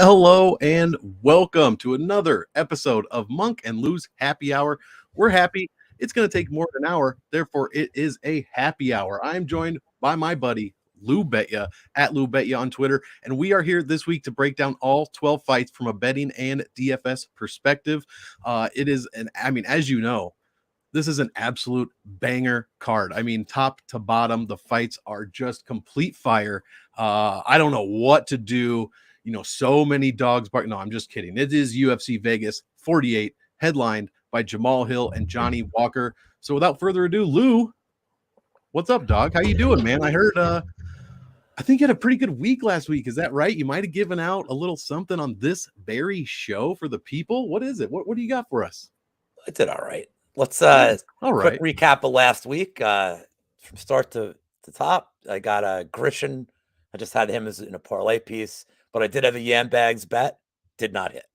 Hello and welcome to another episode of Monk and Lou's Happy Hour. We're happy. It's going to take more than an hour. Therefore, it is a happy hour. I'm joined by my buddy, Lou Betya, at Lou Betya on Twitter. And we are here this week to break down all 12 fights from a betting and DFS perspective. As you know, this is an absolute banger card. I mean, top to bottom, the fights are just complete fire. I don't know what to do. So many dogs bark. No, I'm just kidding. It is UFC Vegas 48, headlined by Jamal Hill and Johnny Walker. So without further ado, Lou, what's up, dog? How you doing, man? I heard, I think you had a pretty good week last week. Is that right? You might have given out a little something on this very show for the people. What is it? What do you got for us? I did all right. Let's all right. Quick recap of last week. From start to top, I got a Grishin. I just had him as in a parlay piece, but I did have a Yam Bags bet. Did not hit.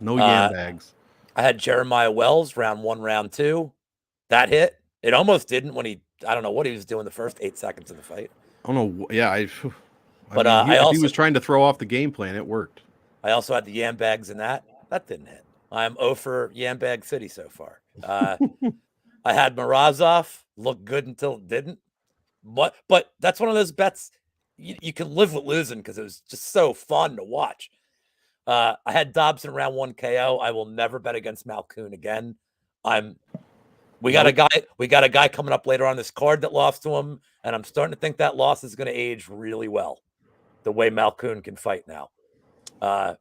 No Yam Bags. I had Jeremiah Wells round 1, round 2. That hit. It almost didn't when I don't know what he was doing the first 8 seconds of the fight. Oh no, yeah, he was trying to throw off the game plan. It worked. I also had the Yam Bags in that. That didn't hit. I'm 0 for Yam Bag City so far. I had Morozov look good until it didn't. But that's one of those bets you can live with losing because it was just so fun to watch. I had Dobson round 1 KO. I will never bet against Malkoun again. We got a guy coming up later on this card that lost to him, and I'm starting to think that loss is going to age really well. The way Malkoun can fight now. I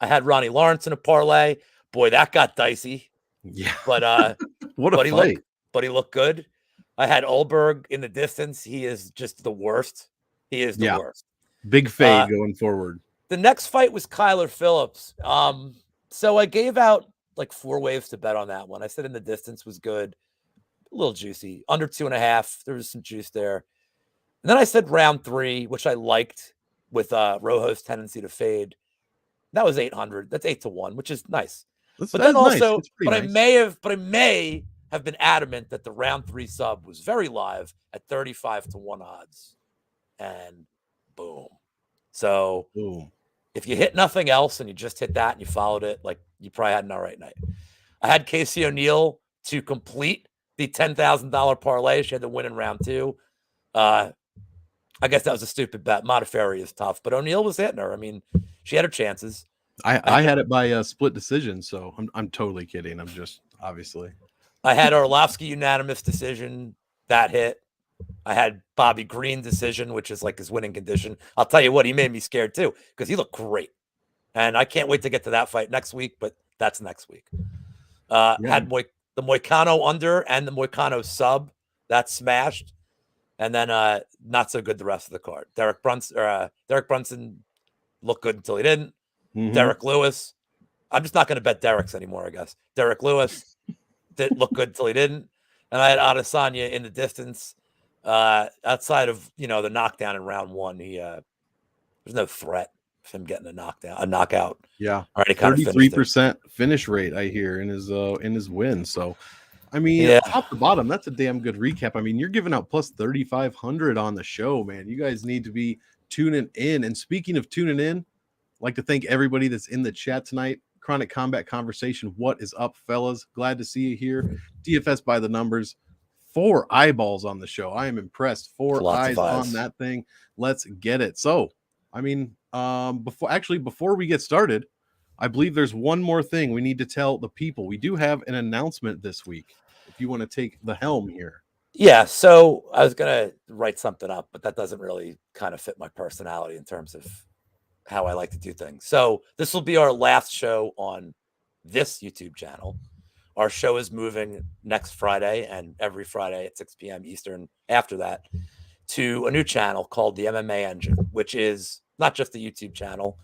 had Ronnie Lawrence in a parlay. Boy, that got dicey. Yeah. But what a fight. He looked good. I had Olberg in the distance. He is just the worst. He is the worst. Big fade going forward. The next fight was Kyler Phillips. So I gave out like 4 waves to bet on that one. I said in the distance was good. A little juicy. Under 2.5. There was some juice there. And then I said round 3, which I liked with Rojo's tendency to fade. That was 800. That's 8-1, which is nice. I may have been adamant that the round 3 sub was very live at 35-1 odds. And boom. So if you hit nothing else and you just hit that and you followed it, like you probably had an all right night. I had Casey O'Neill to complete the $10,000 parlay. She had to win in round 2. I guess that was a stupid bet. Modafferi is tough, but O'Neill was hitting her. I mean, she had her chances. I had it by a split decision, so I'm totally kidding. I'm just obviously. I had Arlovsky unanimous decision. That hit. I had Bobby Green decision, which is like his winning condition. I'll tell you what, he made me scared too because he looked great. And I can't wait to get to that fight next week, but that's next week. Had the Moicano under and the Moicano sub. That smashed. And then not so good the rest of the card. Derrick Brunson looked good until he didn't. Mm-hmm. Derrick Lewis. I'm just not going to bet Derrick's anymore, I guess. Derrick Lewis didn't look good until he didn't. And I had Adesanya in the distance. Outside of the knockdown in round 1, there's no threat of him getting a knockout. Yeah, already 33% finish rate I hear in his win. So, I mean, top to bottom, that's a damn good recap. I mean, you're giving out plus 3,500 on the show, man. You guys need to be tuning in. And speaking of tuning in, I'd like to thank everybody that's in the chat tonight. Chronic Combat Conversation, what is up, fellas? Glad to see you here. DFS by the numbers. 4 eyeballs on the show. I am impressed. 4 eyes on that thing. Let's get it. So, I mean, before we get started, I believe there's one more thing we need to tell the people. We do have an announcement this week. If you want to take the helm here. Yeah. So I was going to write something up, but that doesn't really kind of fit my personality in terms of how I like to do things. So this will be our last show on this YouTube channel. Our show is moving next Friday and every Friday at 6 p.m. Eastern after that to a new channel called the MMA Engine, which is not just a YouTube channel.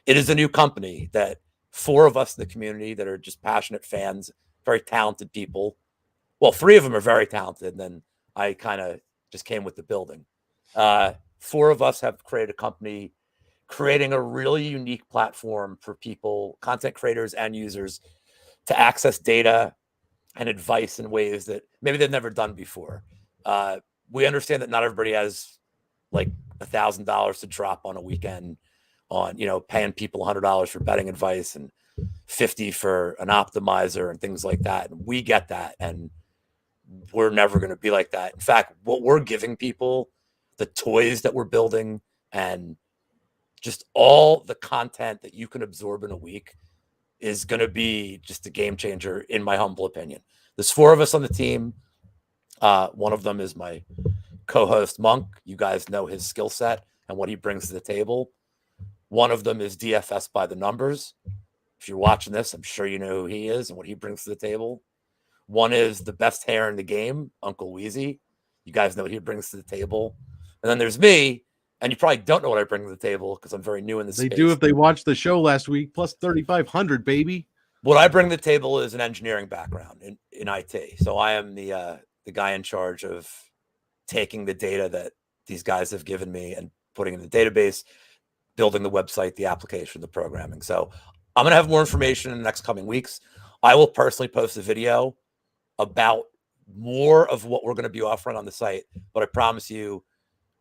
It is a new company that 4 of us in the community that are just passionate fans, very talented people. Well, 3 of them are very talented. And then I kind of just came with the building. 4 of us have created a company creating a really unique platform for people, content creators and users, to access data and advice in ways that maybe they've never done before. We understand that not everybody has like $1,000 to drop on a weekend on, paying people $100 for betting advice and 50 for an optimizer and things like that. And we get that. And we're never going to be like that. In fact, what we're giving people, the toys that we're building, and just all the content that you can absorb in a week is going to be just a game changer, in my humble opinion. There's 4 of us on the team. One of them is my co-host Monk. You guys know his skill set and what he brings to the table. One of them is DFS by the numbers. If you're watching this, I'm sure you know who he is and what he brings to the table. One is the best hair in the game, Uncle Wheezy. You guys know what he brings to the table. And then there's me, and you probably don't know what I bring to the table because I'm very new in this space. They do if they watched the show last week, plus 3,500, baby. What I bring to the table is an engineering background in IT. So I am the guy in charge of taking the data that these guys have given me and putting it in the database, building the website, the application, the programming. So I'm going to have more information in the next coming weeks. I will personally post a video about more of what we're going to be offering on the site, but I promise you,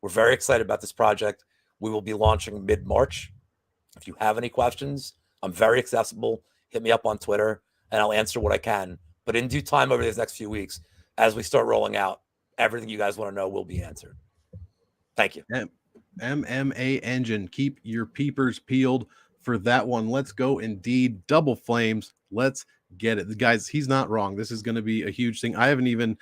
we're very excited about this project. We will be launching mid-March. If you have any questions, I'm very accessible. Hit me up on Twitter, and I'll answer what I can. But in due time over these next few weeks, as we start rolling out, everything you guys want to know will be answered. Thank you. MMA Engine. Keep your peepers peeled for that one. Let's go indeed. Double flames. Let's get it. Guys, he's not wrong. This is going to be a huge thing. I haven't even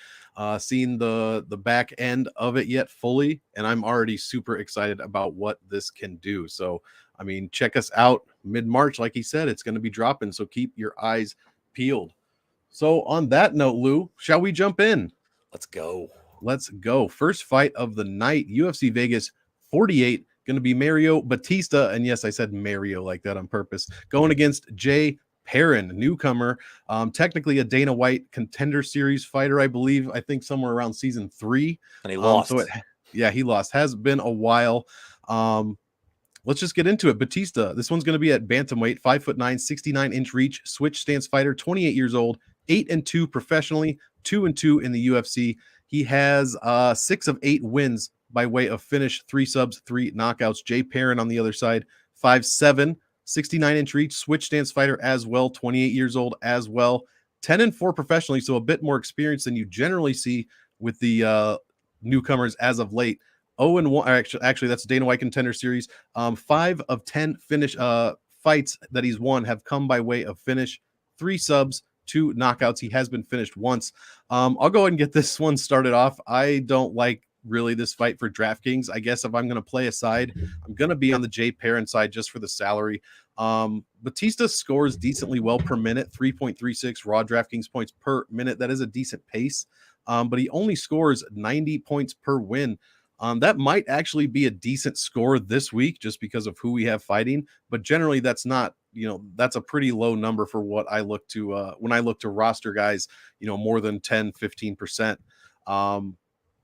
seen the back end of it yet fully, and I'm already super excited about what this can do. So, I mean, check us out mid-March. Like he said, it's going to be dropping, so keep your eyes peeled. So on that note, Lou, shall we jump in? Let's go. Let's go. First fight of the night, UFC Vegas 48, going to be Mario Batista. And yes, I said Mario like that on purpose. Going against Jsp Pierce, newcomer. Technically a Dana White Contender Series fighter, I believe. I think somewhere around season 3. And he lost. He lost. Has been a while. Let's just get into it. Batista, this one's going to be at bantamweight, 5'9", 69-inch reach, switch stance fighter, 28 years old, 8-2 professionally, 2-2 in the UFC. He has 6 of 8 wins by way of finish, 3 subs, 3 knockouts. Jsp Pierce on the other side, 5'7", 69-inch reach, switch stance fighter as well, 28 years old as well, 10-4 professionally, so a bit more experience than you generally see with the newcomers as of late. 0-1, actually that's Dana White Contender Series. 5 of 10 finish fights that he's won have come by way of finish, 3 subs, 2 knockouts. He has been finished once. I'll go ahead and get this one started off. I don't like really this fight for DraftKings. I guess if I'm going to play a side, I'm going to be on the Jsp Pierce side just for the salary. Batista scores decently well per minute, 3.36 raw DraftKings points per minute. That is a decent pace, but he only scores 90 points per win. That might actually be a decent score this week just because of who we have fighting, but generally that's not, that's a pretty low number for what I look to when I look to roster guys, more than 10-15%.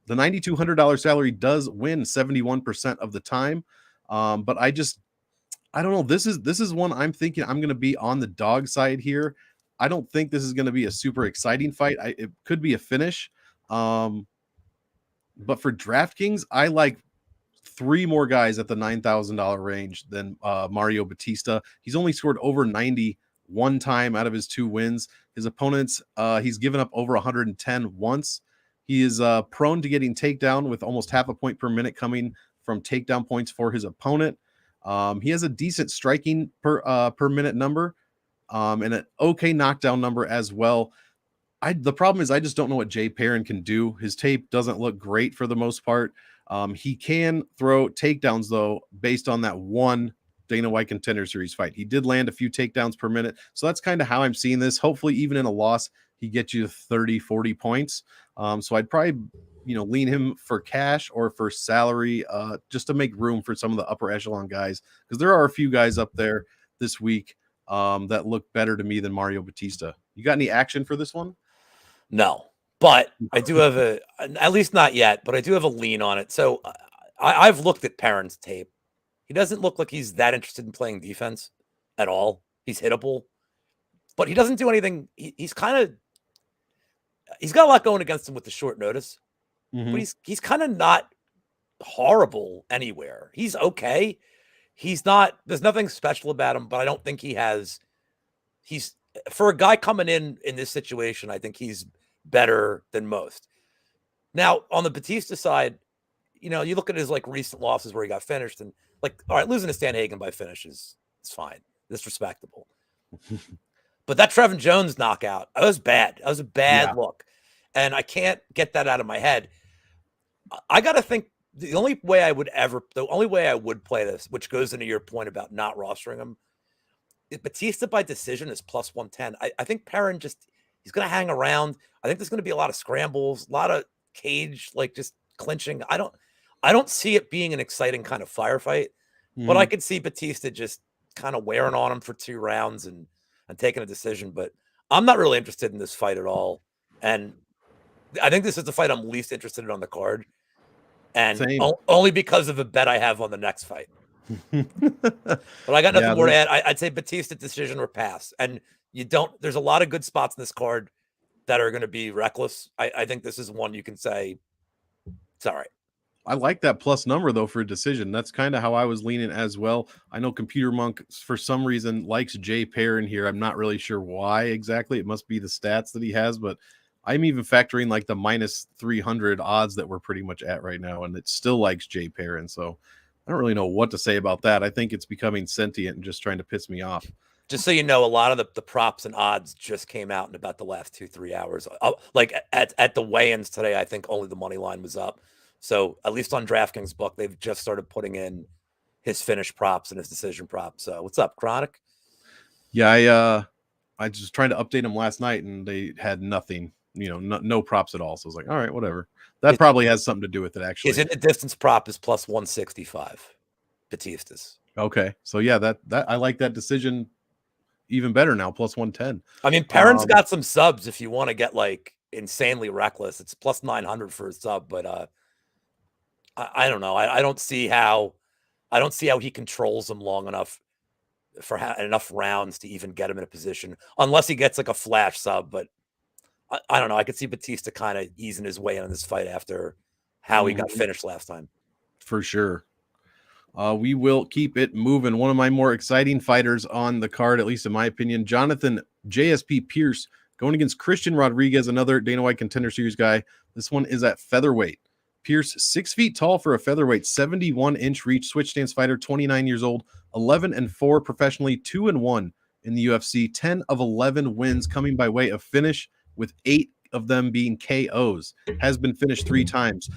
The $9,200 salary does win 71% of the time, but I don't know. This is one I'm thinking I'm going to be on the dog side here. I don't think this is going to be a super exciting fight. It could be a finish. But for DraftKings, I like 3 more guys at the $9,000 range than Mario Batista. He's only scored over 90 one time out of his 2 wins. His opponents, he's given up over 110 once. He is prone to getting takedown with almost half a point per minute coming from takedown points for his opponent. He has a decent striking per minute number and an okay knockdown number as well. The problem is I just don't know what Jsp Pierce can do. His tape doesn't look great for the most part. He can throw takedowns, though, based on that one Dana White Contender Series fight. He did land a few takedowns per minute. So that's kind of how I'm seeing this. Hopefully, even in a loss, he gets you 30, 40 points. So I'd probably, lean him for cash or for salary just to make room for some of the upper echelon guys. Because there are a few guys up there this week that look better to me than Mario Batista. You got any action for this one? No, but I do have at least not yet, but I do have a lean on it. So I've looked at Perrin's tape. He doesn't look like he's that interested in playing defense at all. He's hittable, but he doesn't do anything. He's got a lot going against him with the short notice, but he's kind of not horrible anywhere. He's okay. He's not, there's nothing special about him, but I don't think he's for a guy coming in this situation, I think he's better than most. Now, on the Batista side, you look at his like recent losses where he got finished, and like, all right, losing to Stan Hagen by finish is fine. It's respectable. But that Trevin Jones knockout, that was bad. That was a bad look. And I can't get that out of my head. I got to think the only way I would play this, which goes into your point about not rostering him, is Batista by decision is plus 110. I think Perrin he's going to hang around. I think there's going to be a lot of scrambles, a lot of cage, like just clinching. I don't see it being an exciting kind of firefight, but I could see Batista just kind of wearing on him for 2 rounds and taking a decision. But I'm not really interested in this fight at all. And I think this is the fight I'm least interested in on the card. And only because of the bet I have on the next fight. But I got nothing more to add. I'd say Batista decision or pass. And there's a lot of good spots in this card that are going to be reckless. I think this is one you can say, it's all right. I like that plus number though for a decision. That's kind of how I was leaning as well. I know Computer Monk for some reason likes Jsp Pierce in here. I'm not really sure why exactly. It must be the stats that he has, but I'm even factoring like the minus 300 odds that we're pretty much at right now, and it still likes Jsp Pierce. And so I don't really know what to say about that. I think it's becoming sentient and just trying to piss me off. Just so you know, a lot of the props and odds just came out in about the last 2-3 hours. Like at the weigh-ins today, I think only the money line was up. So at least on DraftKings book, they've just started putting in his finish props and his decision props. So what's up, Chronic? Yeah, I just trying to update them last night, and they had nothing. No props at all. So I was like, all right, whatever. That probably has something to do with it, actually. Is in the distance prop is plus 165. Batista's. Okay. So yeah, that I like that decision even better now, plus 110. I mean, Perrin's got some subs if you want to get like insanely reckless. It's plus 900 for a sub, but I don't know. I don't see how he controls them long enough for enough rounds to even get him in a position, unless he gets like a flash sub. But I don't know. I could see Batista kind of easing his way in this fight after how he got finished last time. For sure. We will keep it moving. One of my more exciting fighters on the card, at least in my opinion, Jonathan Jsp Pierce going against Christian Rodriguez, another Dana White Contender Series guy. This one is at featherweight. Pierce, 6 feet tall for a featherweight, 71-inch reach, switch stance fighter, 29 years old, 11-4 professionally, 2-1 in the UFC, 10 of 11 wins coming by way of finish, with 8 of them being KOs. Has been finished 3 times.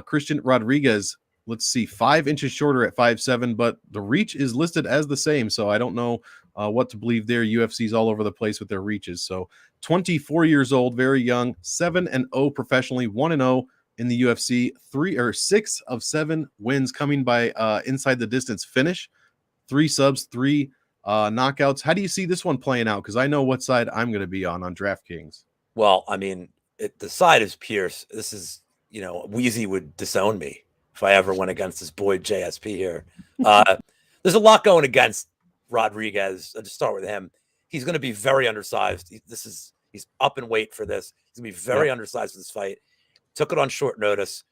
Christian Rodriguez, let's see, 5 inches shorter at 5'7", but the reach is listed as the same, so I don't know what to believe there. UFC's all over the place with their reaches. So 24 years old, very young, 7-0 professionally, 1-0 in the UFC, 6 of 7 wins coming by inside the distance finish, 3 subs, 3 knockouts. How do you see this one playing out? Because I know what side I'm going to be on DraftKings. Well, I mean, the side is Pierce. This is, Wheezy would disown me if I ever went against this boy JSP here. There's a lot going against Rodriguez. I'll just start with him. He's going to be very undersized. He's up in weight for this. He's going to be very undersized for this fight. Took it on short notice.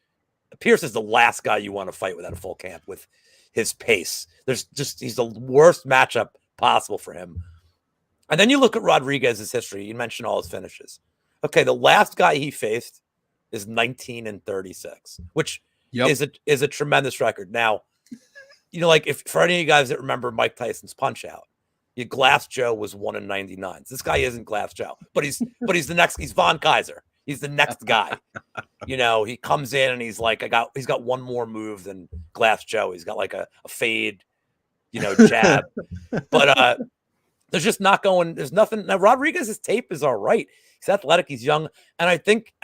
Pierce is the last guy you want to fight without a full camp with his pace. He's the worst matchup possible for him. And then you look at Rodriguez's history. You mentioned all his finishes. Okay, the last guy he faced is 19-36, which is a tremendous record. Now, like if for any of you guys that remember Mike Tyson's Punch Out, Glass Joe was 1-99. This guy isn't Glass Joe, but he's the next. He's Von Kaiser. He's the next guy. He comes in and he's like, he's got one more move than Glass Joe. He's got like a fade, jab. But there's just not going. There's nothing. Now Rodriguez's tape is all right. He's athletic. He's young, and I think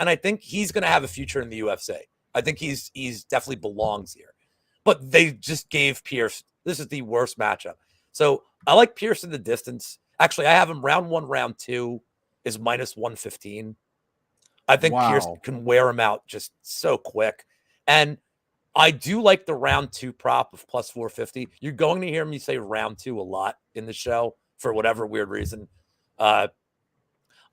he's going to have a future in the UFC. I think he's definitely belongs here. But they just gave Pierce. This is the worst matchup. So I like Pierce in the distance. Actually, I have him round 1, round 2 is minus 115. I think Pierce can wear him out just so quick. And I do like the round 2 prop of plus 450. You're going to hear me say round 2 a lot in the show for whatever weird reason. I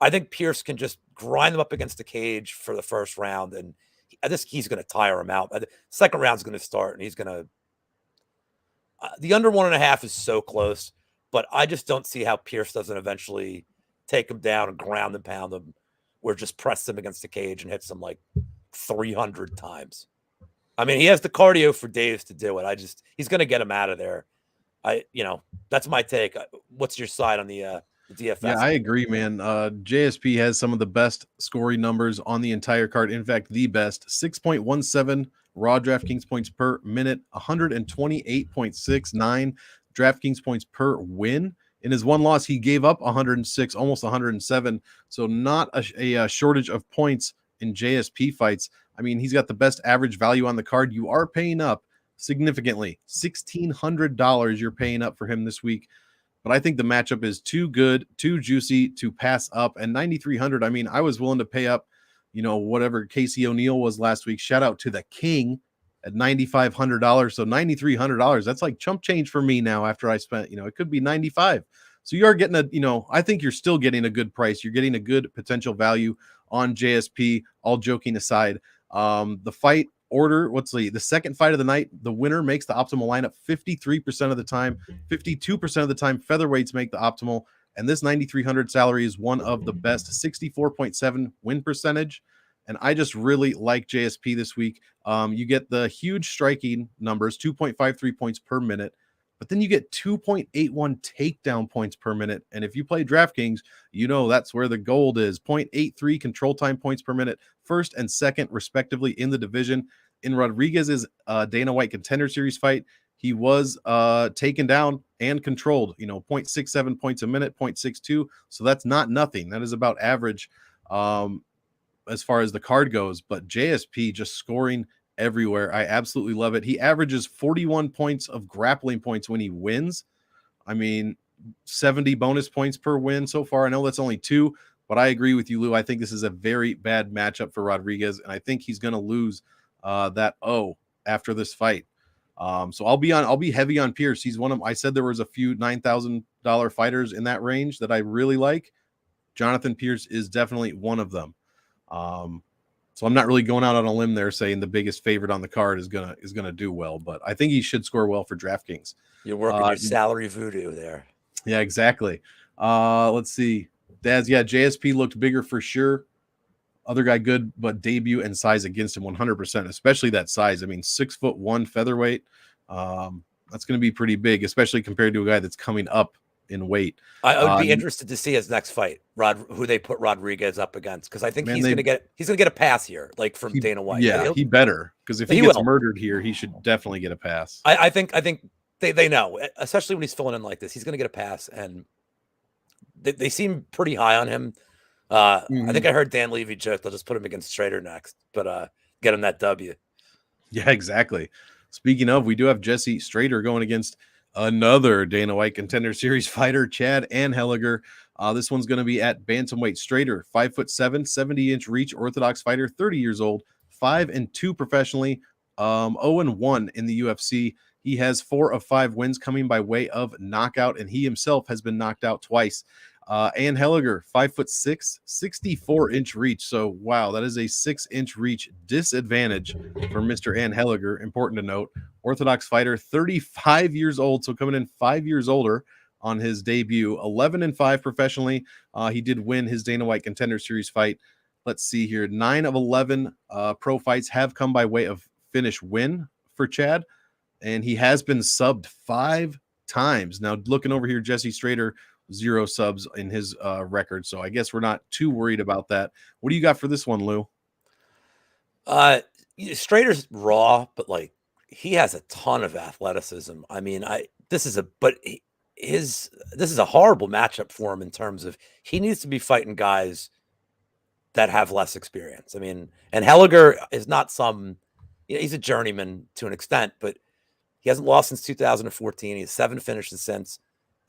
think Pierce can just grind them up against the cage for the first round. And I think he's going to tire him out. The second round's going to start and he's going to, The under 1.5 is so close, but I just don't see how Pierce doesn't eventually take him down and ground and pound him, or just press him against the cage and hits him like 300 times. I mean, he has the cardio for days to do it. He's going to get him out of there. That's my take. What's your side on the DFS? Yeah, I agree, man. JSP has some of the best scoring numbers on the entire card. In fact, the best. 6.17 raw DraftKings points per minute, 128.69 DraftKings points per win. In his one loss, he gave up 106, almost 107. So not a shortage of points in JSP fights. I mean, he's got the best average value on the card. You are paying up significantly. $1,600 you're paying up for him this week. But I think the matchup is too good, too juicy to pass up. And 9,300, I mean, I was willing to pay up, whatever Casey O'Neill was last week. Shout out to the king at $9,500. So $9,300, that's like chump change for me now after I spent, it could be 95. So you are getting I think you're still getting a good price. You're getting a good potential value on JSP, all joking aside. The fight order, the second fight of the night, the winner makes the optimal lineup 53% of the time. 52% of the time featherweights make the optimal, and this 9,300 salary is one of the best. 64.7 win percentage, and I just really like JSP this week. You get the huge striking numbers, 2.53 points per minute, but then you get 2.81 takedown points per minute. And if you play DraftKings, that's where the gold is. 0.83 control time points per minute, first and second respectively in the division. In Rodriguez's Dana White Contender Series fight, he was taken down and controlled, 0.67 points a minute, 0.62. So that's not nothing. That is about average as far as the card goes. But JSP just scoring everywhere. I absolutely love it. He averages 41 points of grappling points when he wins. I mean, 70 bonus points per win so far. I know that's only 2, but I agree with you, Lou. I think this is a very bad matchup for Rodriguez, and I think he's going to lose that after this fight. So I'll be heavy on Pierce. He's I said there was a few $9,000 fighters in that range that I really like. Jonathan Pierce is definitely one of them. So I'm not really going out on a limb there saying the biggest favorite on the card is gonna do well, but I think he should score well for DraftKings. You're working your salary voodoo there. Yeah, exactly. Let's see. Daz, yeah, JSP looked bigger for sure. Other guy good, but debut and size against him 100%, especially that size. I mean, 6'1" featherweight. That's going to be pretty big, especially compared to a guy that's coming up in weight. I would be interested to see his next fight, who they put Rodriguez up against, because I think he's going to get a pass here, like from Dana White. Yeah, he better, because if he gets murdered here, he should definitely get a pass. I think they know, especially when he's filling in like this, he's going to get a pass, and they seem pretty high on him. I think I heard Dan Levy joke they'll just put him against Straiter next, but get him that W. Yeah, exactly. Speaking of, we do have Jesse Straiter going against another Dana White Contender Series fighter, Chad and Heliger. This one's going to be at bantamweight. Straiter, 5'7", 70-inch reach, orthodox fighter, 30 years old, 5-2 professionally, 0-1 in the UFC. He has 4 of 5 wins coming by way of knockout, and he himself has been knocked out twice. And Heliger, 5'6", 64-inch reach. So, wow, that is a 6-inch reach disadvantage for Mr. Ann Heliger. Important to note. Orthodox fighter, 35 years old, so coming in 5 years older on his debut. 11-5 professionally. He did win his Dana White Contender Series fight. Let's see here. 9 of 11 pro fights have come by way of finish win for Chad, and he has been subbed 5 times. Now, looking over here, Jesse Straiter, 0 subs in his record, so I guess we're not too worried about that. What do you got for this one, Lou? Straiter's raw, but like he has a ton of athleticism. I mean, this is a horrible matchup for him in terms of he needs to be fighting guys that have less experience. I mean, and Heliger is not he's a journeyman to an extent, but he hasn't lost since 2014. He has 7 finishes since.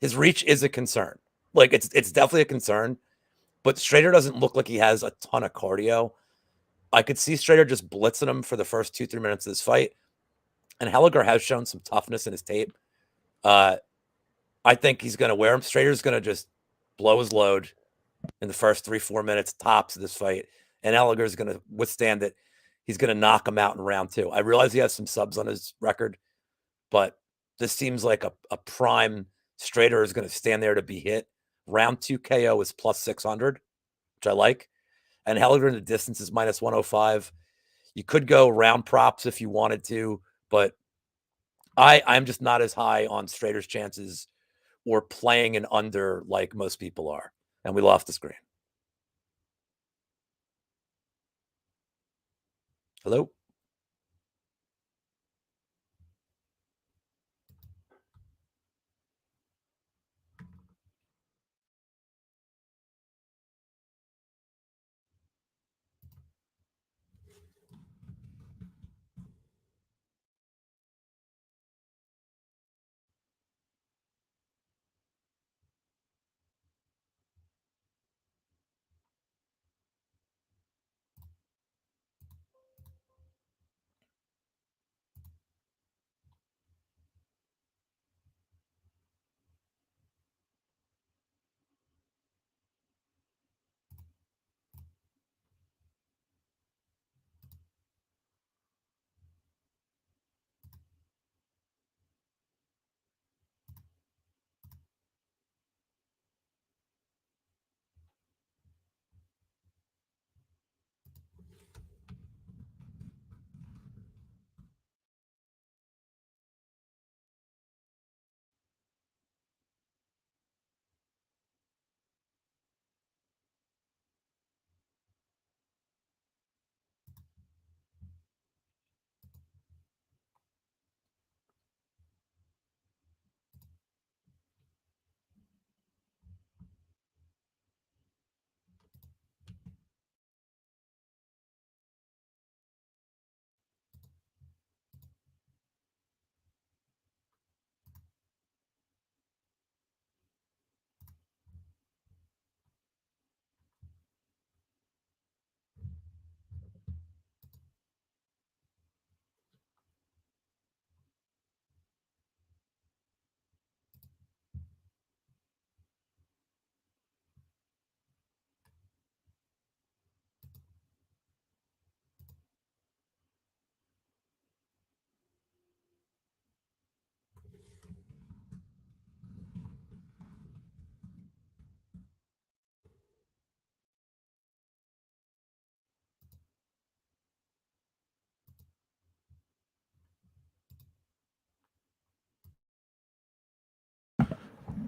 His reach is a concern. Like it's definitely a concern, but Straiter doesn't look like he has a ton of cardio. I could see Straiter just blitzing him for the first 2-3 minutes of this fight. And Heliger has shown some toughness in his tape. I think he's going to wear him. Straiter's going to just blow his load in the first 3-4 minutes tops of this fight. And Heliger's going to withstand it. He's going to knock him out in round 2. I realize he has some subs on his record, but This seems like a prime Straiter is going to stand there to be hit. Round 2 KO is plus 600, which I like. And Heliger in the distance is minus 105. You could go round props if you wanted to, but I'm just not as high on Straiter's chances or playing an under like most people are. And we lost the screen. Hello?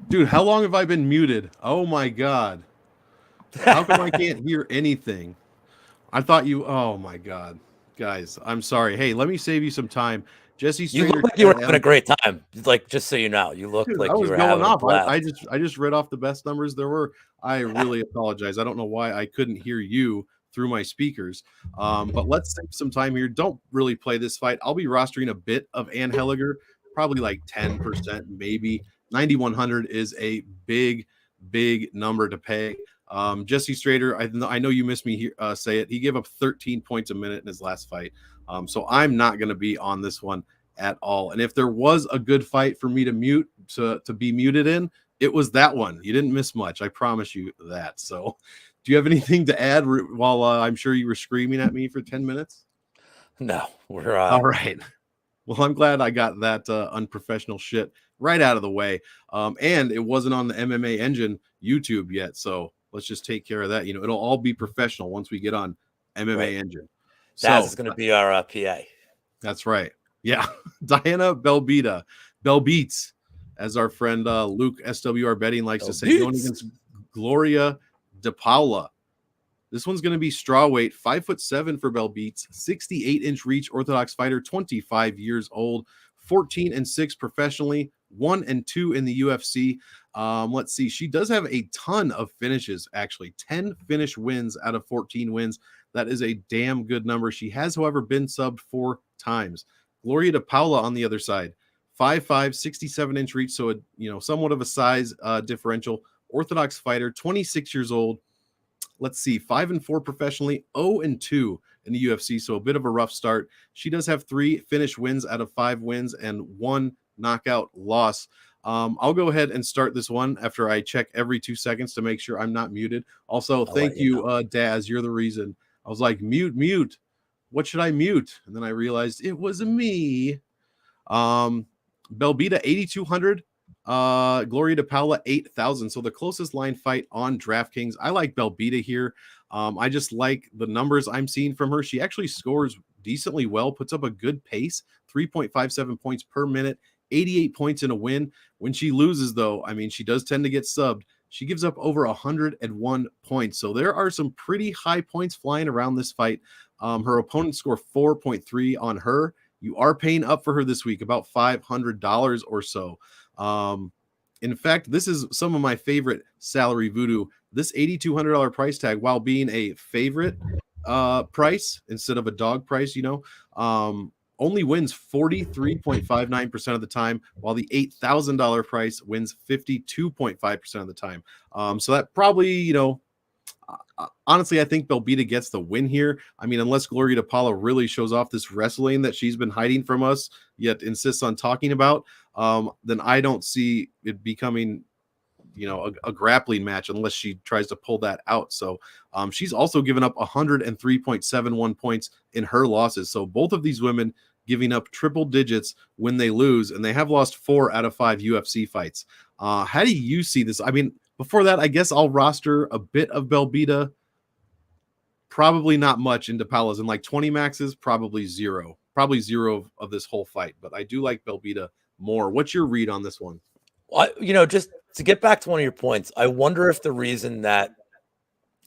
Dude, how long have I been muted? Oh my god. How come I can't hear anything? I thought you. Oh my god, guys, I'm sorry. Hey, let me save you some time. Jesse You Straiter. look like you were having a great time. Like, just so you know, you looked Dude, like I you was were going having a off. blast. I just read off the best numbers there were. I really apologize. I don't know why I couldn't hear you through my speakers. But let's save some time here. Don't really play this fight. I'll be rostering a bit of Ann Heliger, probably like 10%, maybe. 9,100 is a big number to pay. Jesse Straiter, I know you missed me here, say it. He gave up 13 points a minute in his last fight. So I'm not going to be on this one at all. And if there was a good fight for me to be muted in, it was that one. You didn't miss much. I promise you that. So do you have anything to add while I'm sure you were screaming at me for 10 minutes? No, we're all right. Well, I'm glad I got that unprofessional shit right out of the way. And it wasn't on the MMA Engine YouTube yet. So let's just take care of that. You know, it'll all be professional once we get on MMA Engine. Daz is going to be our PA. That's right. Yeah. Diana Belbeats, as our friend Luke SWR Betting likes to say, going against Gloria DePaula. This one's going to be straw weight, 5'7" for Belbeats, 68-inch reach, Orthodox fighter, 25 years old, 14-6 professionally, 1-2 in the UFC. Let's see. She does have a ton of finishes, actually, 10 finish wins out of 14 wins. That is a damn good number. She has, however, been subbed 4 times. Gloria DePaula on the other side, 5'5", 67-inch reach, so somewhat of a size differential. Orthodox fighter, 26 years old. Let's see, 5-4 professionally, 0-2 in the UFC, so a bit of a rough start. She does have 3 finish wins out of 5 wins and 1 knockout loss. I'll go ahead and start this one after I check every 2 seconds to make sure I'm not muted. Also, thank you, Daz. You're the reason. I was like, mute. What should I mute? And then I realized it was me. Belbita 8,200. Gloria DePaula 8,000. So the closest line fight on DraftKings. I like Belbita here. I just like the numbers I'm seeing from her. She actually scores decently well, puts up a good pace, 3.57 points per minute, 88 points in a win. When she loses, though, I mean, she does tend to get subbed. She gives up over 101 points. So there are some pretty high points flying around this fight. Her opponent score 4.3 on her. You are paying up for her this week, about $500 or so. In fact, this is some of my favorite salary voodoo. This $8,200 price tag, while being a favorite price instead of a dog price, only wins 43.59% of the time, while the $8,000 price wins 52.5% of the time. So that probably, honestly, I think Belbita gets the win here. I mean, unless Gloria DePaula really shows off this wrestling that she's been hiding from us, yet insists on talking about, then I don't see it becoming, a grappling match unless she tries to pull that out. So she's also given up 103.71 points in her losses. So both of these women giving up triple digits when they lose, and they have lost 4 out of 5 UFC fights. How do you see this? I mean, before that, I guess I'll roster a bit of Belbita. Probably not much into DePaula's, and like 20 maxes, probably zero of this whole fight. But I do like Belbita more. What's your read on this one? Just to get back to one of your points, I wonder if the reason that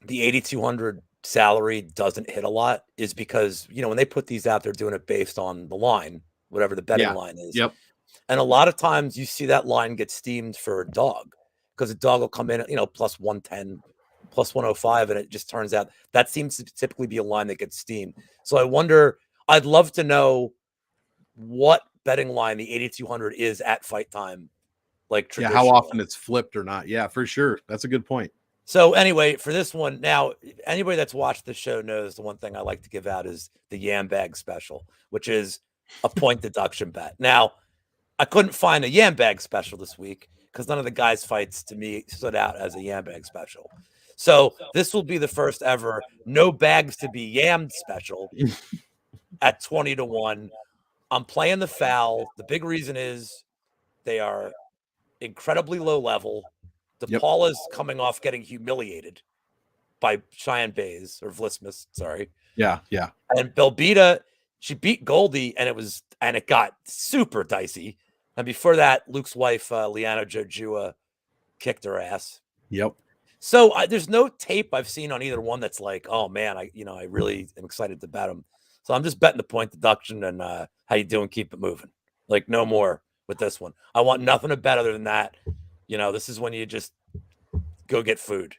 the 8,200 salary doesn't hit a lot is because, when they put these out, they're doing it based on the line, whatever the betting line is. Yep. And a lot of times you see that line get steamed for a dog, because a dog will come in, plus 110, plus 105, and it just turns out that seems to typically be a line that gets steamed. So I wonder, I'd love to know what betting line the 8,200 is at fight time. Like, how often it's flipped or not. Yeah, for sure. That's a good point. So anyway, for this one, now, anybody that's watched the show knows the one thing I like to give out is the Yam Bag special, which is a point deduction bet. Now, I couldn't find a Yam Bag special this week because none of the guys' fights to me stood out as a Yam Bag special. So this will be the first ever no bags to be yammed special at 20-1. I'm playing the foul. The big reason is they are incredibly low level. DePaula's coming off getting humiliated by Cheyenne Bays or Vlismus, sorry. Yeah. And Belbita, she beat Goldie, and it got super dicey. And before that, Luke's wife, Liana Jojua, kicked her ass. Yep. So there's no tape I've seen on either one that's like, oh man, I really am excited to bet them. So I'm just betting the point deduction and how you doing, keep it moving. Like, no more with this one. I want nothing to bet other than that. This is when you just go get food,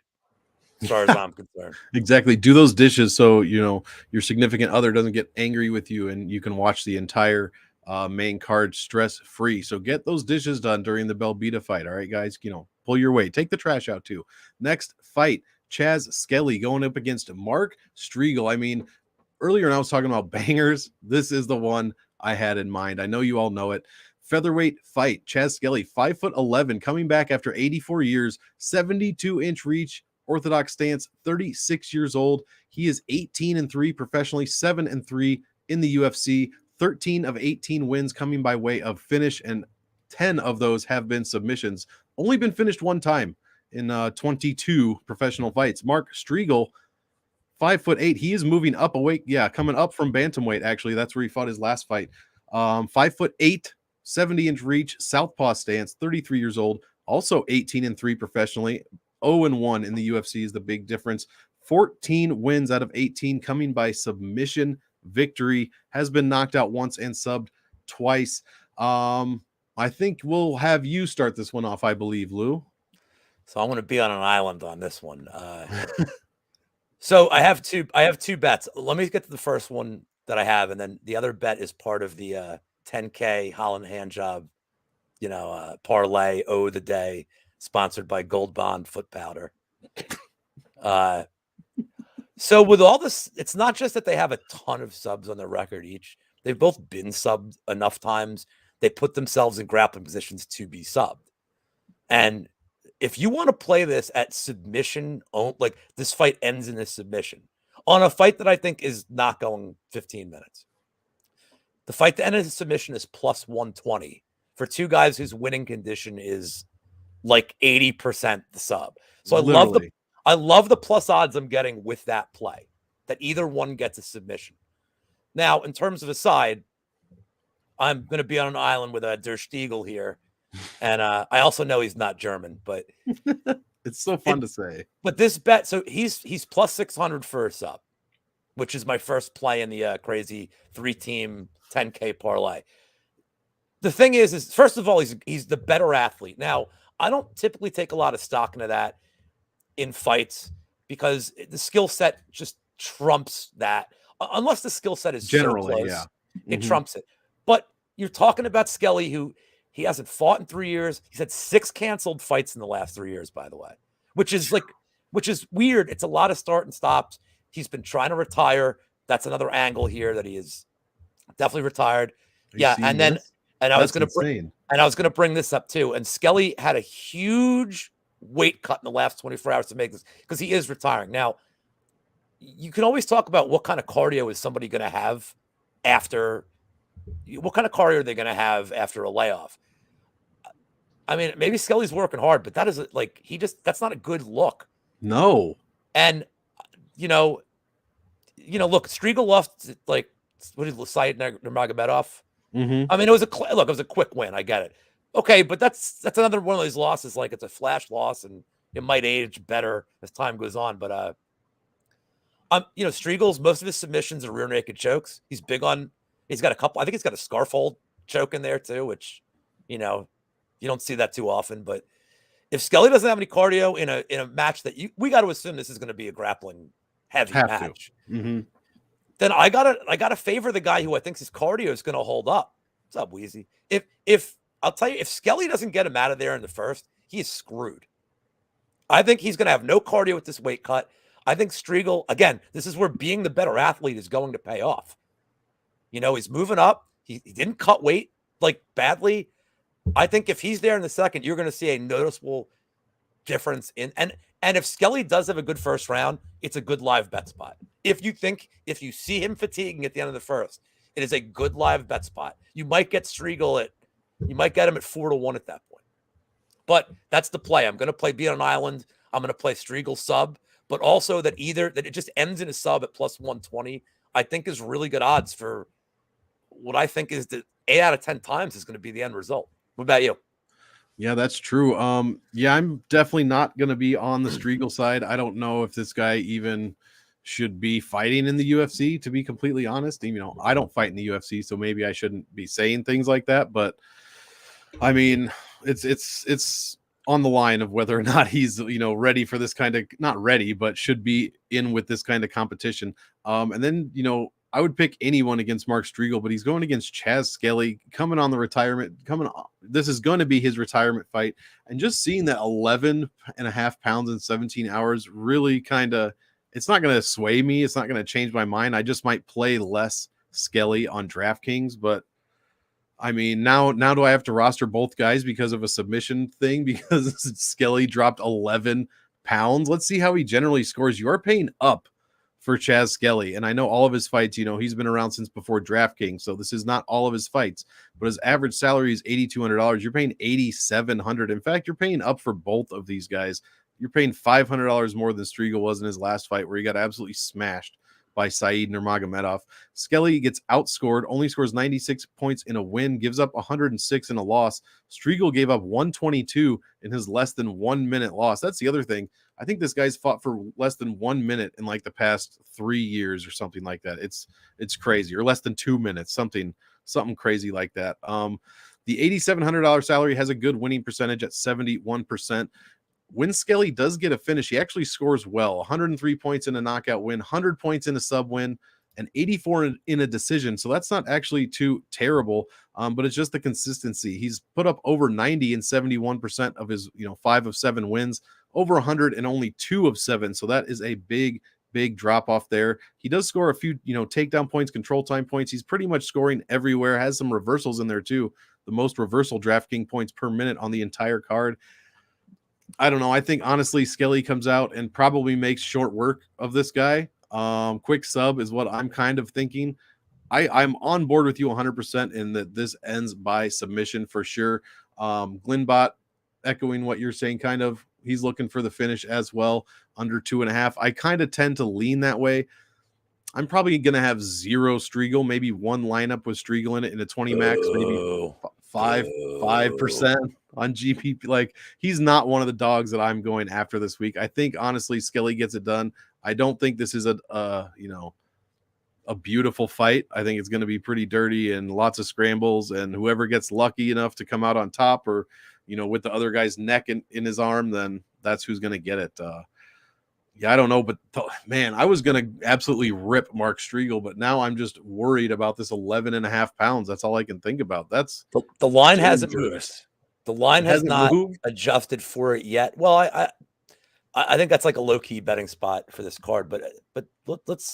as far as I'm concerned. Exactly. Do those dishes so, your significant other doesn't get angry with you, and you can watch the entire main card stress-free. So get those dishes done during the Belbita fight. All right, guys, pull your weight. Take the trash out, too. Next fight, Chaz Skelly going up against Mark Streagle. I mean, earlier when I was talking about bangers, this is the one I had in mind. I know you all know it. Featherweight fight, Chaz Skelly, 5'11", coming back after 84 years, 72-inch reach, orthodox stance, 36 years old. He is 18-3 professionally, 7-3 in the UFC, 13 of 18 wins coming by way of finish, and 10 of those have been submissions. Only been finished one time in 22 professional fights. Mark Streagle, 5'8". He is moving up a weight. Yeah, coming up from bantamweight, actually. That's where he fought his last fight. 5'8", 70-inch reach, southpaw stance, 33 years old, also 18-3 professionally, 0-1 in the UFC is the big difference. 14 wins out of 18 coming by submission victory, has been knocked out once and subbed twice. I think we'll have you start this one off, I believe, Lou. So I'm going to be on an island on this one. So I have two bets. Let me get to the first one that I have, and then the other bet is part of the 10K Holland Handjob, parlay the day, sponsored by Gold Bond Foot Powder. So with all this, it's not just that they have a ton of subs on their record each. They've both been subbed enough times. They put themselves in grappling positions to be subbed. And if you want to play this at submission, like this fight ends in a submission, on a fight that I think is not going 15 minutes. The fight to end in a submission is plus 120 for two guys whose winning condition is like 80% the sub. So Literally. I love the plus odds I'm getting with that play, that either one gets a submission. Now, in terms of a side, I'm going to be on an island with a Der Streagle here. And I also know he's not German, but it's so fun to say. But this bet, so he's plus 600 for a sub, which is my first play in the crazy 3-team 10K parlay. The thing is first of all, he's the better athlete. Now, I don't typically take a lot of stock into that in fights because the skill set just trumps that. Unless the skill set is generally, so close, yeah, it trumps it. But you're talking about Skelly, who he hasn't fought in 3 years. He's had 6 canceled fights in the last 3 years, by the way, which is weird. It's a lot of start and stops. He's been trying to retire. That's another angle here, that he is definitely retired. Yeah, and I was going to bring this up too. And Skelly had a huge weight cut in the last 24 hours to make this, because he is retiring. Now, you can always talk about what kind of cardio is somebody going to have after. What kind of cardio are they going to have after a layoff? I mean, maybe Skelly's working hard, but that is that's not a good look. No. And look, Streagle lost what did Sayed Nurmagomedov? I mean, it was a quick win. I get it. Okay, but that's another one of these losses. Like, it's a flash loss, and it might age better as time goes on. But Streagle's, most of his submissions are rear naked chokes. He's big on. He's got a couple. I think he's got a scarf hold choke in there too, which you don't see that too often. But if Skelly doesn't have any cardio in a match that we got to assume this is going to be a grappling heavy match, then I gotta favor the guy who I think his cardio is going to hold up. What's up, Wheezy? If I'll tell you, if Skelly doesn't get him out of there in the first, he is screwed. I think he's going to have no cardio with this weight cut. I think Streagle, again, this is where being the better athlete is going to pay off. He's moving up. He didn't cut weight badly. I think if he's there in the second, you're going to see a noticeable difference and if Skelly does have a good first round, it's a good live bet spot. If you see him fatiguing at the end of the first, it is a good live bet spot. You might get Streagle you might get him at 4-1 at that point. But that's the play. I'm going to play Be on an Island. I'm going to play Streagle sub, but also that it just ends in a sub at plus 120, I think is really good odds for what I think is that 8 out of 10 times is going to be the end result. What about you? Yeah, that's true. Yeah, I'm definitely not going to be on the Streagle side. I don't know if this guy even should be fighting in the UFC, to be completely honest. I don't fight in the UFC, so maybe I shouldn't be saying things like that. But I mean, it's on the line of whether or not he's ready for this kind of, not ready, but should be in with this kind of competition. And then I would pick anyone against Mark Streagle, but he's going against Chaz Skelly, coming on the retirement. This is going to be his retirement fight, and just seeing that 11.5 pounds in 17 hours really it's not going to sway me. It's not going to change my mind. I just might play less Skelly on DraftKings, but I mean, now do I have to roster both guys because of a submission thing? Because Skelly dropped 11 pounds. Let's see how he generally scores. You are paying up for Chaz Skelly, and I know all of his fights, he's been around since before DraftKings, so this is not all of his fights, but his average salary is $8,200. You're paying $8,700. In fact, you're paying up for both of these guys. You're paying $500 more than Streagle was in his last fight, where he got absolutely smashed by Saeed Nurmagomedov. Skelly gets outscored, only scores 96 points in a win, gives up 106 in a loss. Streagle gave up 122 in his less than 1 minute loss. That's the other thing. I think this guy's fought for less than 1 minute in the past 3 years or something like that. It's crazy, or less than 2 minutes, something crazy like that. The $8,700 salary has a good winning percentage at 71%. When Skelly does get a finish, he actually scores well. 103 points in a knockout win, 100 points in a sub win, and 84 in a decision. So that's not actually too terrible, but it's just the consistency. He's put up over 90 and 71% of his 5 of 7 wins, over 100 and only 2 of 7. So that is a big drop off there. He does score a few takedown points, control time points. He's pretty much scoring everywhere. Has some reversals in there too. The most reversal DraftKings points per minute on the entire card. I don't know. I think honestly, Skelly comes out and probably makes short work of this guy. Quick sub is what I'm kind of thinking. I'm on board with you 100% in that this ends by submission for sure. Glenbot, echoing what you're saying, kind of, he's looking for the finish as well, under 2.5. I kind of tend to lean that way. I'm probably going to have 0 Streagle, maybe one lineup with Streagle in it in a 20 max, maybe 5% on GPP. Like, he's not one of the dogs that I'm going after this week. I think honestly, Skelly gets it done. I don't think this is a beautiful fight. I think it's going to be pretty dirty and lots of scrambles, and whoever gets lucky enough to come out on top, or with the other guy's neck in his arm, then that's who's going to get it. I don't know, but man, I was going to absolutely rip Mark Streagle, but now I'm just worried about this 11.5 pounds. That's all I can think about. That's the line hasn't moved. The line has not moved. Adjusted for it yet. Well, I think that's like a low-key betting spot for this card, but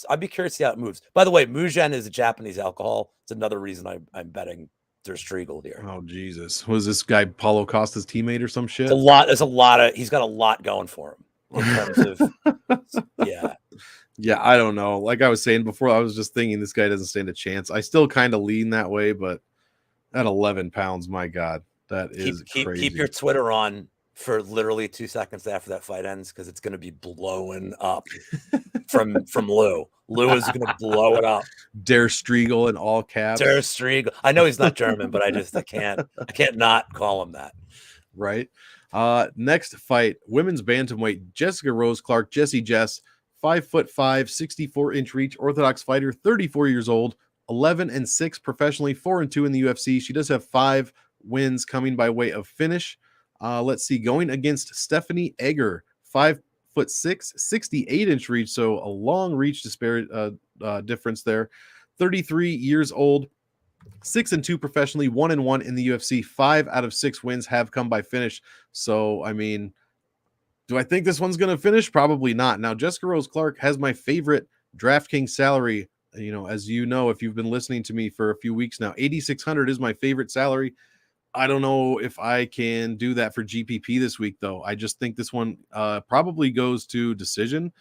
I'd be curious to see how it moves. By the way, Mugen is a Japanese alcohol. It's another reason I'm betting there's Streagle here. Oh, Jesus. Was this guy Paulo Costa's teammate or some shit? He's got a lot going for him in terms of, yeah. Yeah, I don't know. Like I was saying before, I was just thinking this guy doesn't stand a chance. I still kind of lean that way, but at 11 pounds, my God, that is crazy. Keep your Twitter on for literally 2 seconds after that fight ends, because it's going to be blowing up from Lou. Lou is going to blow it up. Der Streagle in all caps. Der Streagle. I know he's not German, but I can't not call him that. Right. Next fight, women's bantamweight, Jessica Rose Clark, Jessie Jess, 5'5", 64-inch reach, Orthodox fighter, 34 years old, 11-6 professionally, 4-2 in the UFC. She does have 5 wins coming by way of finish. Let's see, going against Stephanie Egger, 5'6", 68-inch reach, so a long reach difference there. 33 years old, 6-2 professionally, 1-1 in the UFC. 5 out of 6 wins have come by finish. So, I mean, do I think this one's going to finish? Probably not. Now, Jessica Rose Clark has my favorite DraftKings salary. As you know, if you've been listening to me for a few weeks now, 8,600 is my favorite salary. I don't know if I can do that for GPP this week, though. I just think this one probably goes to decision.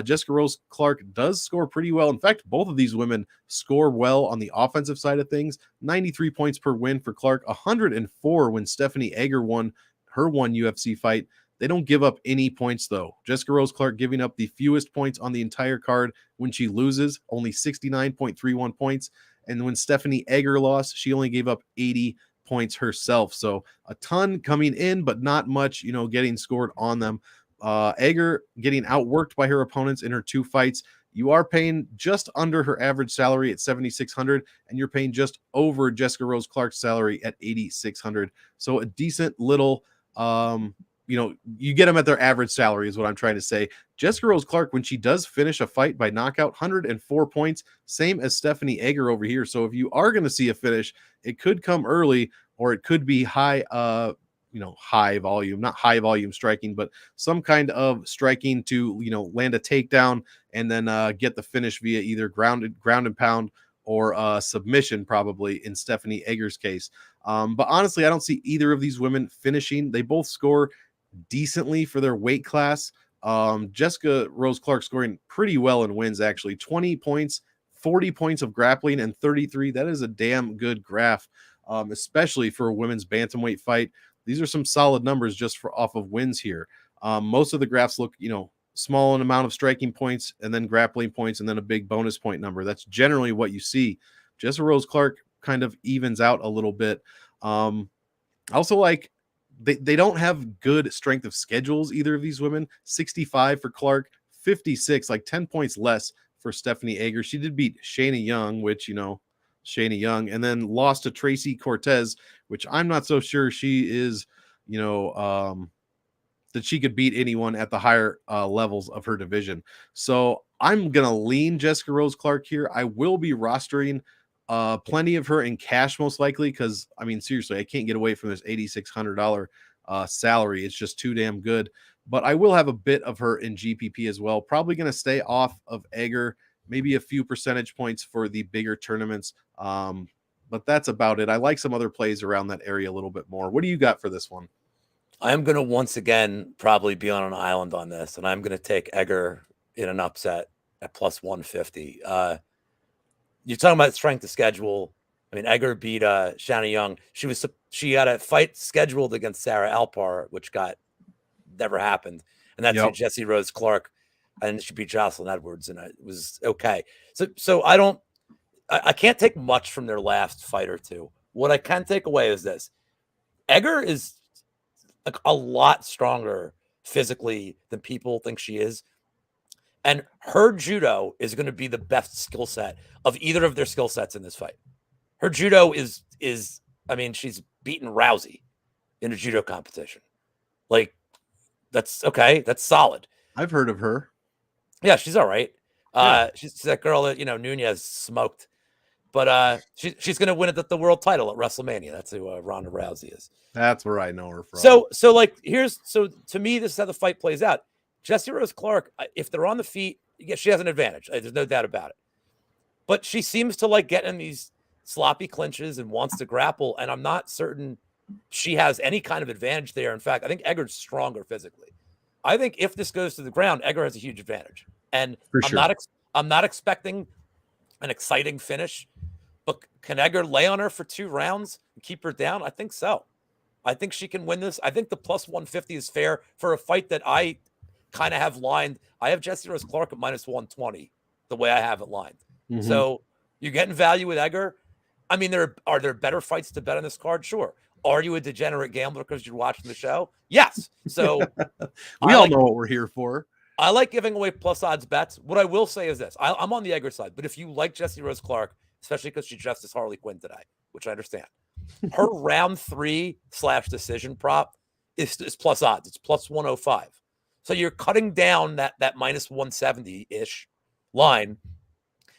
Jessica Rose Clark does score pretty well. In fact, both of these women score well on the offensive side of things. 93 points per win for Clark, 104 when Stephanie Egger won her one UFC fight. They don't give up any points, though. Jessica Rose Clark giving up the fewest points on the entire card when she loses, only 69.31 points. And when Stephanie Egger lost, she only gave up 80 points herself. So a ton coming in, but not much, getting scored on them. Egger getting outworked by her opponents in her 2 fights. You are paying just under her average salary at 7,600, and you're paying just over Jessica Rose Clark's salary at 8,600. So a decent little, you get them at their average salary is what I'm trying to say. Jessica Rose Clark, when she does finish a fight by knockout, 104 points, same as Stephanie Egger over here. So if you are going to see a finish, it could come early, or it could be high volume, not high volume striking, but some kind of striking to, land a takedown and then get the finish via either ground and pound or submission, probably in Stephanie Egger's case. But honestly, I don't see either of these women finishing. They both score decently for their weight class. Jessica Rose Clark scoring pretty well in wins, actually. 20 points, 40 points of grappling, and 33. That is a damn good graph, especially for a women's bantamweight fight. These are some solid numbers just off of wins here. Most of the graphs look, small in amount of striking points and then grappling points and then a big bonus point number. That's generally what you see. Jessica Rose Clark kind of evens out a little bit. Also, like, they don't have good strength of schedules, either of these women. 65 for Clark, 56, like 10 points less for Stephanie Egger. She did beat Shayna Young, which, Shayna Young, and then lost to Tracy Cortez, which I'm not so sure she is, that she could beat anyone at the higher levels of her division. So I'm going to lean Jessica Rose Clark here. I will be rostering plenty of her in cash, most likely, because, seriously, I can't get away from this $8,600 salary. It's just too damn good. But I will have a bit of her in GPP as well. Probably going to stay off of Egger, maybe a few percentage points for the bigger tournaments. But that's about it. I like some other plays around that area a little bit more. What do you got for this one? I am going to once again probably be on an island on this, and I'm going to take Egger in an upset at plus 150. you're talking about strength of schedule. I mean, Egger beat Shanna Young. She had a fight scheduled against Sarah Alpar, which never happened, and that's who Jessie Rose Clark, and she beat Jocelyn Edwards, and it was okay. So I can't take much from their last fight or two. What I can take away is this: Egger is a lot stronger physically than people think she is. And her judo is going to be the best skill set of either of their skill sets in this fight. Her judo is I mean, she's beaten Rousey in a judo competition. Like, that's okay. That's solid. I've heard of her. Yeah, she's all right. She's that girl that, Nunez smoked. But she's going to win the world title at WrestleMania. That's who Ronda Rousey is. That's where I know her from. So like, to me, this is how the fight plays out. Jessie Rose Clark, if they're on the feet, she has an advantage. There's no doubt about it. But she seems to like getting these sloppy clinches and wants to grapple. And I'm not certain she has any kind of advantage there. In fact, I think Egger's stronger physically. I think if this goes to the ground, Egger has a huge advantage. And I'm not expecting an exciting finish. But can Egger lay on her for 2 rounds and keep her down? I think so. I think she can win this. I think the plus 150 is fair for a fight that I kind of have lined. I have Jessie Rose Clark at minus 120, the way I have it lined. Mm-hmm. So you're getting value with Egger. I mean, are there better fights to bet on this card? Sure. Are you a degenerate gambler because you're watching the show? Yes. So we all know what we're here for. I like giving away plus odds bets. What I will say is this: I'm on the Egger side, but if you like Jessie Rose Clark, especially because she dressed as Harley Quinn today, which I understand, her round 3/decision prop is plus odds. It's plus 105. So you're cutting down that minus 170-ish line,